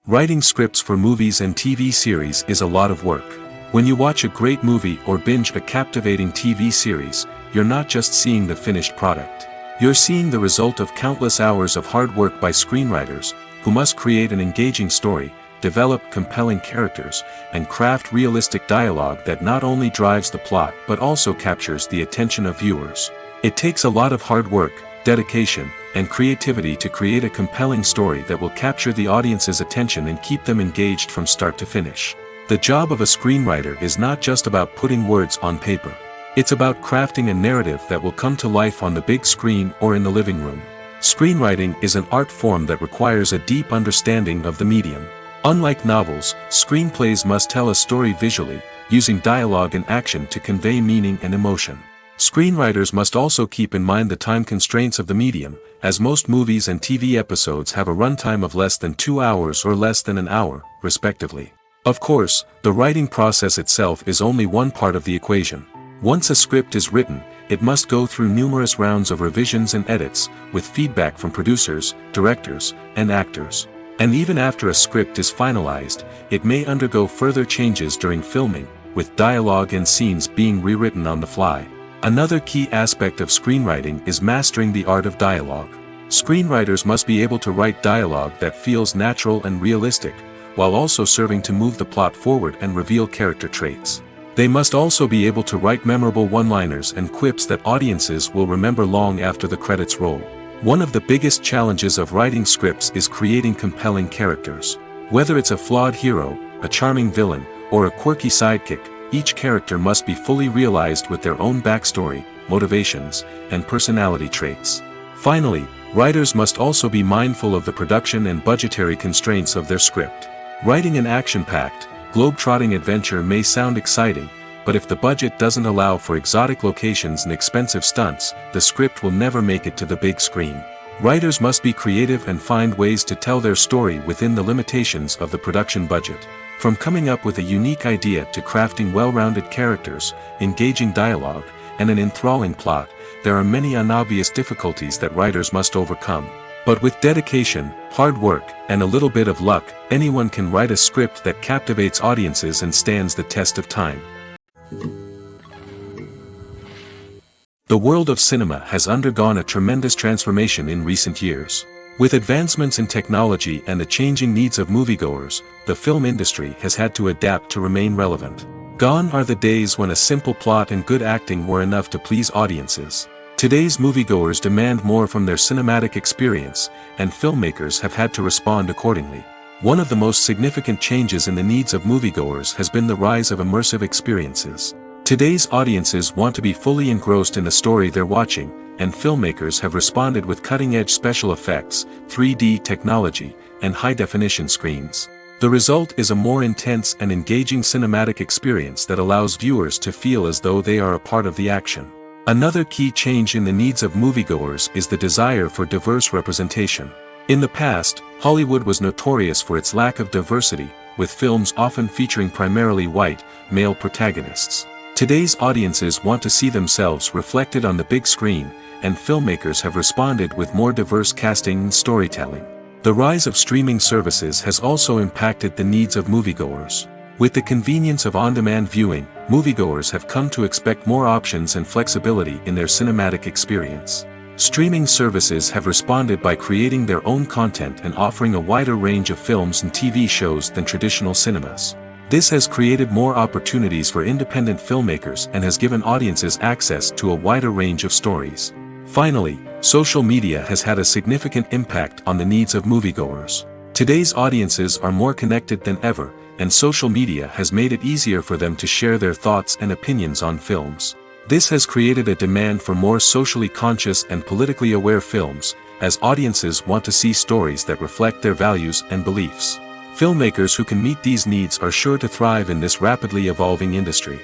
Writing scripts for movies and TV series is a lot of work. When you watch a great movie or binge a captivating TV series, you're not just seeing the finished product. You're seeing the result of countless hours of hard work by screenwriters, who must create an engaging story, develop compelling characters, and craft realistic dialogue that not only drives the plot but also captures the attention of viewers. It takes a lot of hard work, dedication, and creativity to create a compelling story that will capture the audience's attention and keep them engaged from start to finish. The job of a screenwriter is not just about putting words on paper. It's about crafting a narrative that will come to life on the big screen or in the living room. Screenwriting is an art form that requires a deep understanding of the medium. Unlike novels, screenplays must tell a story visually, using dialogue and action to convey meaning and emotion. Screenwriters must also keep in mind the time constraints of the medium, as most movies and TV episodes have a runtime of less than 2 hours or less than an hour, respectively. Of course, the writing process itself is only one part of the equation. Once a script is written, it must go through numerous rounds of revisions and edits, with feedback from producers, directors, and actors. And even after a script is finalized, it may undergo further changes during filming, with dialogue and scenes being rewritten on the fly. Another key aspect of screenwriting is mastering the art of dialogue. Screenwriters must be able to write dialogue that feels natural and realistic, while also serving to move the plot forward and reveal character traits. They must also be able to write memorable one-liners and quips that audiences will remember long after the credits roll. One of the biggest challenges of writing scripts is creating compelling characters. Whether it's a flawed hero, a charming villain, or a quirky sidekick, each character must be fully realized with their own backstory, motivations, and personality traits. Finally, writers must also be mindful of the production and budgetary constraints of their script. Writing an action-packed, globe-trotting adventure may sound exciting, but if the budget doesn't allow for exotic locations and expensive stunts, the script will never make it to the big screen. Writers must be creative and find ways to tell their story within the limitations of the production budget. From coming up with a unique idea to crafting well-rounded characters, engaging dialogue, and an enthralling plot, there are many unobvious difficulties that writers must overcome. But with dedication, hard work, and a little bit of luck, anyone can write a script that captivates audiences and stands the test of time. The world of cinema has undergone a tremendous transformation in recent years. With advancements in technology and the changing needs of moviegoers, the film industry has had to adapt to remain relevant. Gone are the days when a simple plot and good acting were enough to please audiences. Today's moviegoers demand more from their cinematic experience, and filmmakers have had to respond accordingly. One of the most significant changes in the needs of moviegoers has been the rise of immersive experiences. Today's audiences want to be fully engrossed in the story they're watching, and filmmakers have responded with cutting-edge special effects, 3D technology, and high-definition screens. The result is a more intense and engaging cinematic experience that allows viewers to feel as though they are a part of the action. Another key change in the needs of moviegoers is the desire for diverse representation. In the past, Hollywood was notorious for its lack of diversity, with films often featuring primarily white, male protagonists. Today's audiences want to see themselves reflected on the big screen, and filmmakers have responded with more diverse casting and storytelling. The rise of streaming services has also impacted the needs of moviegoers. With the convenience of on-demand viewing, moviegoers have come to expect more options and flexibility in their cinematic experience. Streaming services have responded by creating their own content and offering a wider range of films and TV shows than traditional cinemas. This has created more opportunities for independent filmmakers and has given audiences access to a wider range of stories. Finally, social media has had a significant impact on the needs of moviegoers. Today's audiences are more connected than ever, and social media has made it easier for them to share their thoughts and opinions on films. This has created a demand for more socially conscious and politically aware films, as audiences want to see stories that reflect their values and beliefs. Filmmakers who can meet these needs are sure to thrive in this rapidly evolving industry.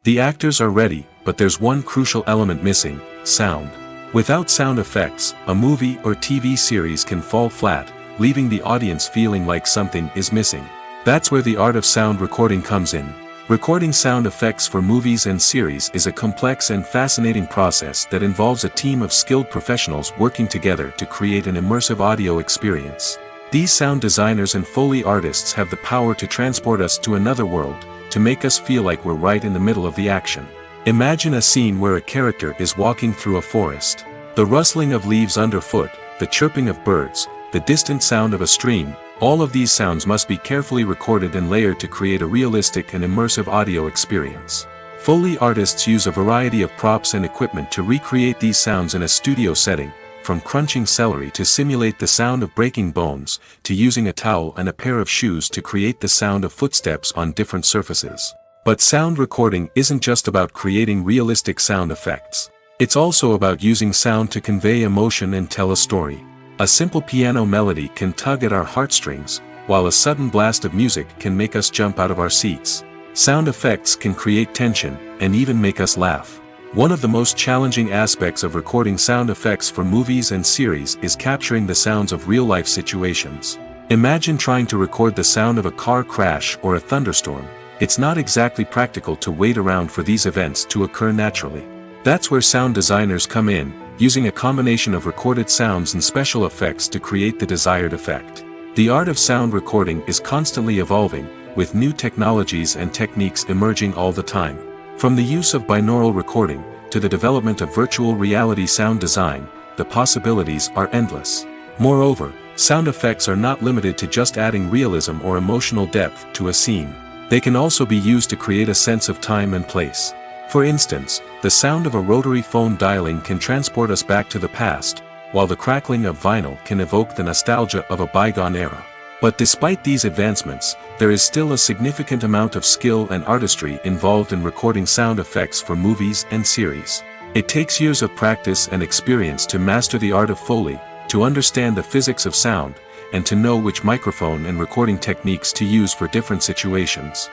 The actors are ready, but there's one crucial element missing: sound. Without sound effects, a movie or TV series can fall flat, leaving the audience feeling like something is missing. That's where the art of sound recording comes in. Recording sound effects for movies and series is a complex and fascinating process that involves a team of skilled professionals working together to create an immersive audio experience. These sound designers and Foley artists have the power to transport us to another world, to make us feel like we're right in the middle of the action. Imagine a scene where a character is walking through a forest. The rustling of leaves underfoot, the chirping of birds, the distant sound of a stream, all of these sounds must be carefully recorded and layered to create a realistic and immersive audio experience. Foley artists use a variety of props and equipment to recreate these sounds in a studio setting, from crunching celery to simulate the sound of breaking bones, to using a towel and a pair of shoes to create the sound of footsteps on different surfaces. But sound recording isn't just about creating realistic sound effects. It's also about using sound to convey emotion and tell a story. A simple piano melody can tug at our heartstrings, while a sudden blast of music can make us jump out of our seats. Sound effects can create tension, and even make us laugh. One of the most challenging aspects of recording sound effects for movies and series is capturing the sounds of real-life situations. Imagine trying to record the sound of a car crash or a thunderstorm. It's not exactly practical to wait around for these events to occur naturally. That's where sound designers come in, using a combination of recorded sounds and special effects to create the desired effect. The art of sound recording is constantly evolving, with new technologies and techniques emerging all the time. From the use of binaural recording, to the development of virtual reality sound design, the possibilities are endless. Moreover, sound effects are not limited to just adding realism or emotional depth to a scene. They can also be used to create a sense of time and place. For instance, the sound of a rotary phone dialing can transport us back to the past, while the crackling of vinyl can evoke the nostalgia of a bygone era. But despite these advancements, there is still a significant amount of skill and artistry involved in recording sound effects for movies and series. It takes years of practice and experience to master the art of Foley, to understand the physics of sound, and to know which microphone and recording techniques to use for different situations.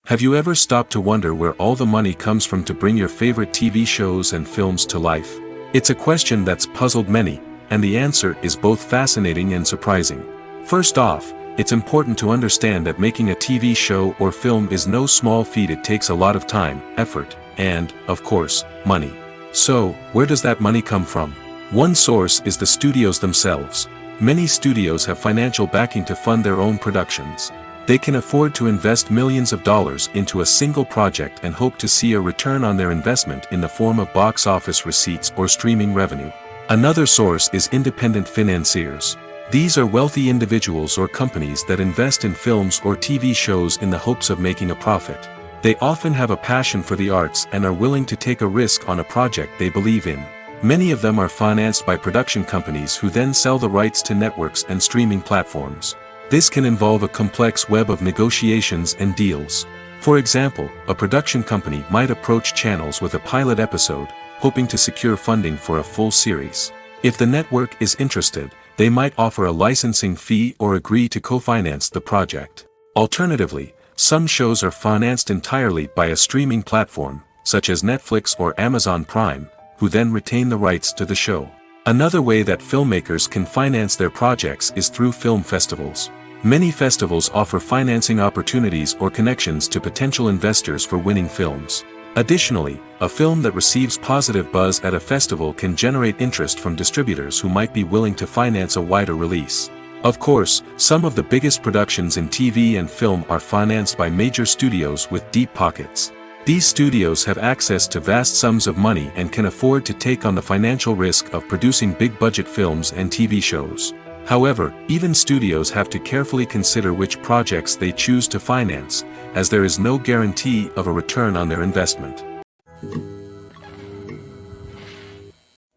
Have you ever stopped to wonder where all the money comes from to bring your favorite TV shows and films to life? It's a question that's puzzled many, and the answer is both fascinating and surprising. First off, it's important to understand that making a TV show or film is no small feat. It takes a lot of time, effort, and, of course, money. So, where does that money come from? One source is the studios themselves. Many studios have financial backing to fund their own productions. They can afford to invest millions of dollars into a single project and hope to see a return on their investment in the form of box office receipts or streaming revenue. Another source is independent financiers. These are wealthy individuals or companies that invest in films or TV shows in the hopes of making a profit. They often have a passion for the arts and are willing to take a risk on a project they believe in. Many of them are financed by production companies who then sell the rights to networks and streaming platforms. This can involve a complex web of negotiations and deals. For example, a production company might approach channels with a pilot episode, hoping to secure funding for a full series. If the network is interested, they might offer a licensing fee or agree to co-finance the project. Alternatively, some shows are financed entirely by a streaming platform, such as Netflix or Amazon Prime, who then retain the rights to the show. Another way that filmmakers can finance their projects is through film festivals. Many festivals offer financing opportunities or connections to potential investors for winning films. Additionally, a film that receives positive buzz at a festival can generate interest from distributors who might be willing to finance a wider release. Of course, some of the biggest productions in TV and film are financed by major studios with deep pockets. These studios have access to vast sums of money and can afford to take on the financial risk of producing big-budget films and TV shows. However, even studios have to carefully consider which projects they choose to finance, as there is no guarantee of a return on their investment.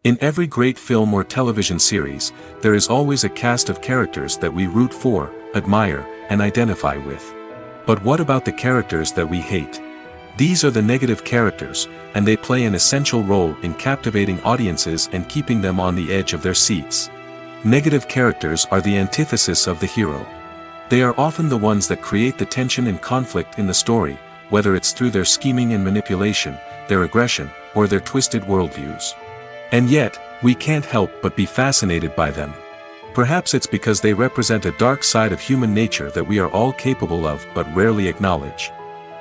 In every great film or television series, there is always a cast of characters that we root for, admire, and identify with. But what about the characters that we hate? These are the negative characters, and they play an essential role in captivating audiences and keeping them on the edge of their seats. Negative characters are the antithesis of the hero. They are often the ones that create the tension and conflict in the story, whether it's through their scheming and manipulation, their aggression, or their twisted worldviews. And yet, we can't help but be fascinated by them. Perhaps it's because they represent a dark side of human nature that we are all capable of but rarely acknowledge.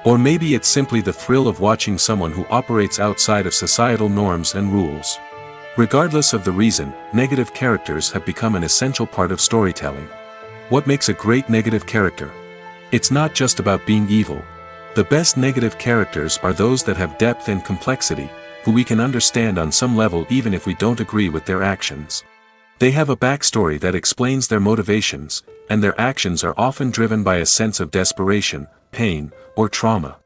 Or maybe it's simply the thrill of watching someone who operates outside of societal norms and rules. Regardless of the reason, negative characters have become an essential part of storytelling. What makes a great negative character? It's not just about being evil. The best negative characters are those that have depth and complexity, who we can understand on some level even if we don't agree with their actions. They have a backstory that explains their motivations, and their actions are often driven by a sense of desperation, pain, or trauma.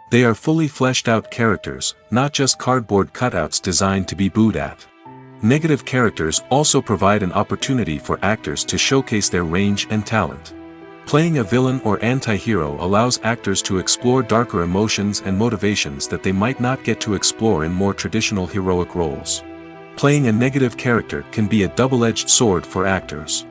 They are fully fleshed out characters, not just cardboard cutouts designed to be booed at. Negative characters also provide an opportunity for actors to showcase their range and talent. Playing a villain or anti-hero allows actors to explore darker emotions and motivations that they might not get to explore in more traditional heroic roles. Playing a negative character can be a double-edged sword for actors.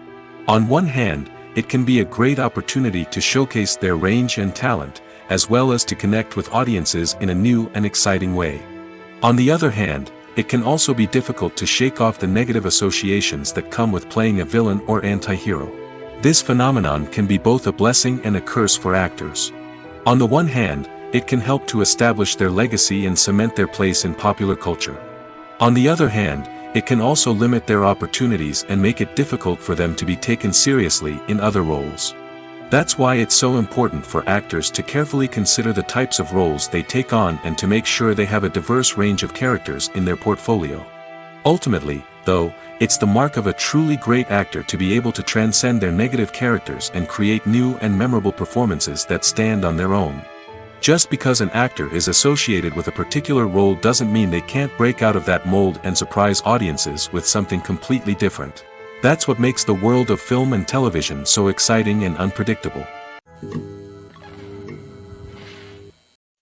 On one hand, it can be a great opportunity to showcase their range and talent, as well as to connect with audiences in a new and exciting way. On the other hand, it can also be difficult to shake off the negative associations that come with playing a villain or anti-hero. This phenomenon can be both a blessing and a curse for actors. On the one hand, it can help to establish their legacy and cement their place in popular culture. On the other hand, it can also limit their opportunities and make it difficult for them to be taken seriously in other roles. That's why it's so important for actors to carefully consider the types of roles they take on and to make sure they have a diverse range of characters in their portfolio. Ultimately, though, it's the mark of a truly great actor to be able to transcend their negative characters and create new and memorable performances that stand on their own. Just because an actor is associated with a particular role doesn't mean they can't break out of that mold and surprise audiences with something completely different. That's what makes the world of film and television so exciting and unpredictable.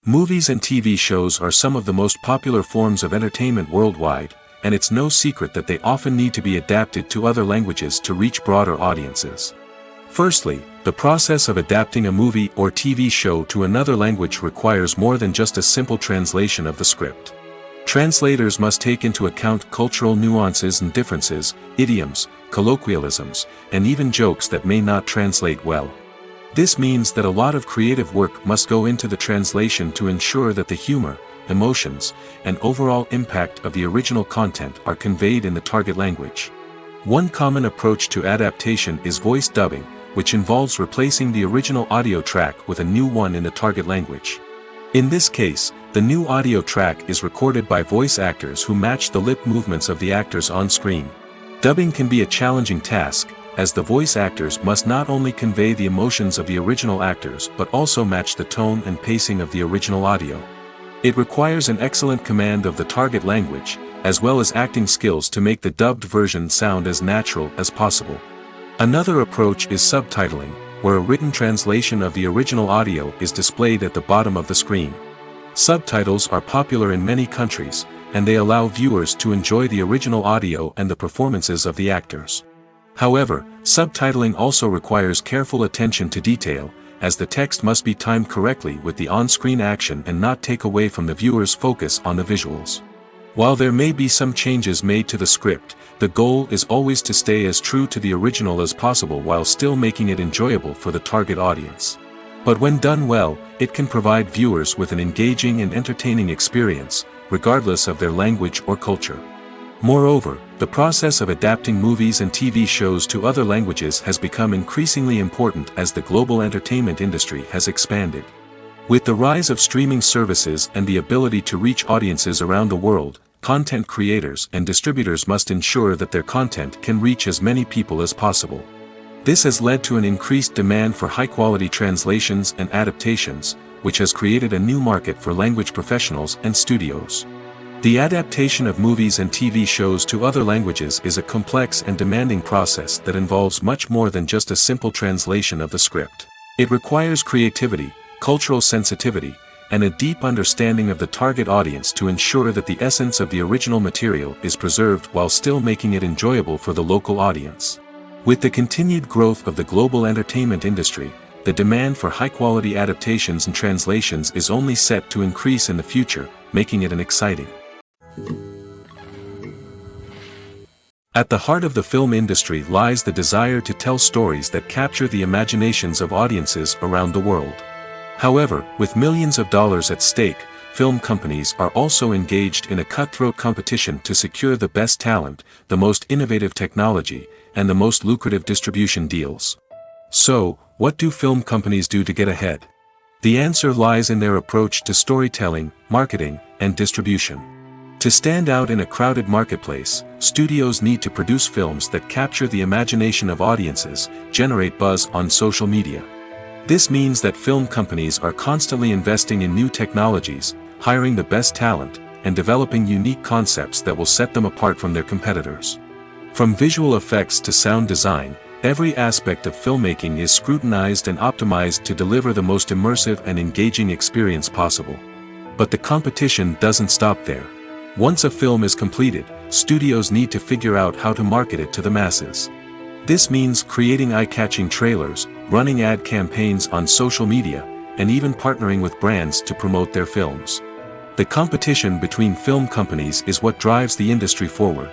Movies and TV shows are some of the most popular forms of entertainment worldwide, and it's no secret that they often need to be adapted to other languages to reach broader audiences. Firstly, the process of adapting a movie or TV show to another language requires more than just a simple translation of the script. Translators must take into account cultural nuances and differences, idioms, colloquialisms, and even jokes that may not translate well. This means that a lot of creative work must go into the translation to ensure that the humor, emotions, and overall impact of the original content are conveyed in the target language. One common approach to adaptation is voice dubbing, which involves replacing the original audio track with a new one in the target language. In this case, the new audio track is recorded by voice actors who match the lip movements of the actors on screen. Dubbing can be a challenging task, as the voice actors must not only convey the emotions of the original actors but also match the tone and pacing of the original audio. It requires an excellent command of the target language, as well as acting skills to make the dubbed version sound as natural as possible. Another approach is subtitling, where a written translation of the original audio is displayed at the bottom of the screen. Subtitles are popular in many countries, and they allow viewers to enjoy the original audio and the performances of the actors. However, subtitling also requires careful attention to detail, as the text must be timed correctly with the on-screen action and not take away from the viewer's focus on the visuals. While there may be some changes made to the script, the goal is always to stay as true to the original as possible while still making it enjoyable for the target audience. But when done well, it can provide viewers with an engaging and entertaining experience, regardless of their language or culture. Moreover, the process of adapting movies and TV shows to other languages has become increasingly important as the global entertainment industry has expanded. With the rise of streaming services and the ability to reach audiences around the world, content creators and distributors must ensure that their content can reach as many people as possible. This has led to an increased demand for high-quality translations and adaptations, which has created a new market for language professionals and studios. The adaptation of movies and TV shows to other languages is a complex and demanding process that involves much more than just a simple translation of the script. It requires creativity, cultural sensitivity, and a deep understanding of the target audience to ensure that the essence of the original material is preserved while still making it enjoyable for the local audience. With the continued growth of the global entertainment industry, the demand for high-quality adaptations and translations is only set to increase in the future, making it an exciting. At the heart of the film industry lies the desire to tell stories that capture the imaginations of audiences around the world. However, with millions of dollars at stake, film companies are also engaged in a cutthroat competition to secure the best talent, the most innovative technology, and the most lucrative distribution deals. So, what do film companies do to get ahead? The answer lies in their approach to storytelling, marketing, and distribution. To stand out in a crowded marketplace, studios need to produce films that capture the imagination of audiences, generate buzz on social media. This means that film companies are constantly investing in new technologies, hiring the best talent, and developing unique concepts that will set them apart from their competitors. From visual effects to sound design, every aspect of filmmaking is scrutinized and optimized to deliver the most immersive and engaging experience possible. But the competition doesn't stop there. Once a film is completed, studios need to figure out how to market it to the masses. This means creating eye-catching trailers, running ad campaigns on social media, and even partnering with brands to promote their films. The competition between film companies is what drives the industry forward.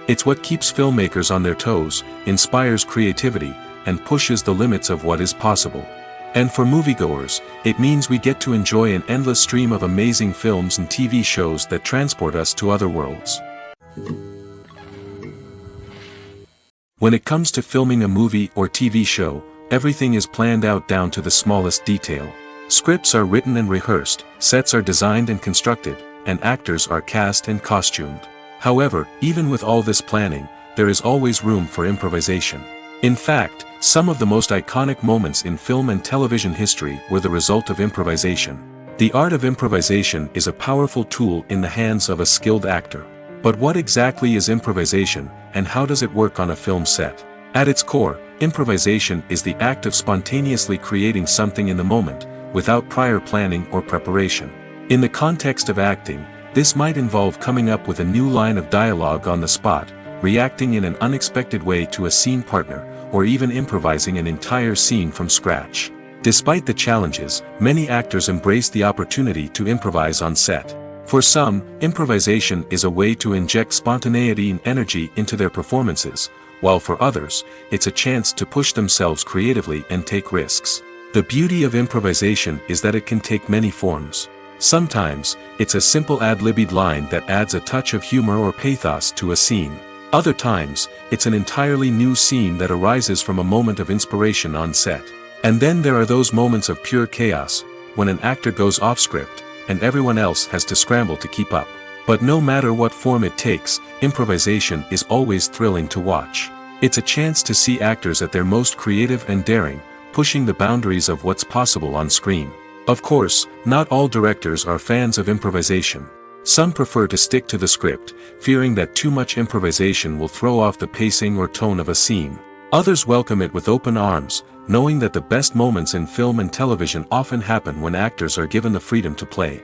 It's what keeps filmmakers on their toes, inspires creativity, and pushes the limits of what is possible. And for moviegoers, it means we get to enjoy an endless stream of amazing films and TV shows that transport us to other worlds. When it comes to filming a movie or TV show, everything is planned out down to the smallest detail. Scripts are written and rehearsed, sets are designed and constructed, and actors are cast and costumed. However, even with all this planning, there is always room for improvisation. In fact, some of the most iconic moments in film and television history were the result of improvisation. The art of improvisation is a powerful tool in the hands of a skilled actor. But what exactly is improvisation, and how does it work on a film set? At its core, improvisation is the act of spontaneously creating something in the moment, without prior planning or preparation. In the context of acting, This might involve coming up with a new line of dialogue on the spot, reacting in an unexpected way to a scene partner, or even improvising an entire scene from scratch. Despite the challenges, many actors embrace the opportunity to improvise on set. For some, improvisation is a way to inject spontaneity and energy into their performances, while for others, it's a chance to push themselves creatively and take risks. The beauty of improvisation is that it can take many forms. Sometimes, it's a simple ad-libbed line that adds a touch of humor or pathos to a scene. Other times, it's an entirely new scene that arises from a moment of inspiration on set. And then there are those moments of pure chaos, when an actor goes off script, and everyone else has to scramble to keep up. But no matter what form it takes, improvisation is always thrilling to watch. It's a chance to see actors at their most creative and daring, pushing the boundaries of what's possible on screen. Of course, not all directors are fans of improvisation. Some prefer to stick to the script, fearing that too much improvisation will throw off the pacing or tone of a scene. Others welcome it with open arms, knowing that the best moments in film and television often happen when actors are given the freedom to play.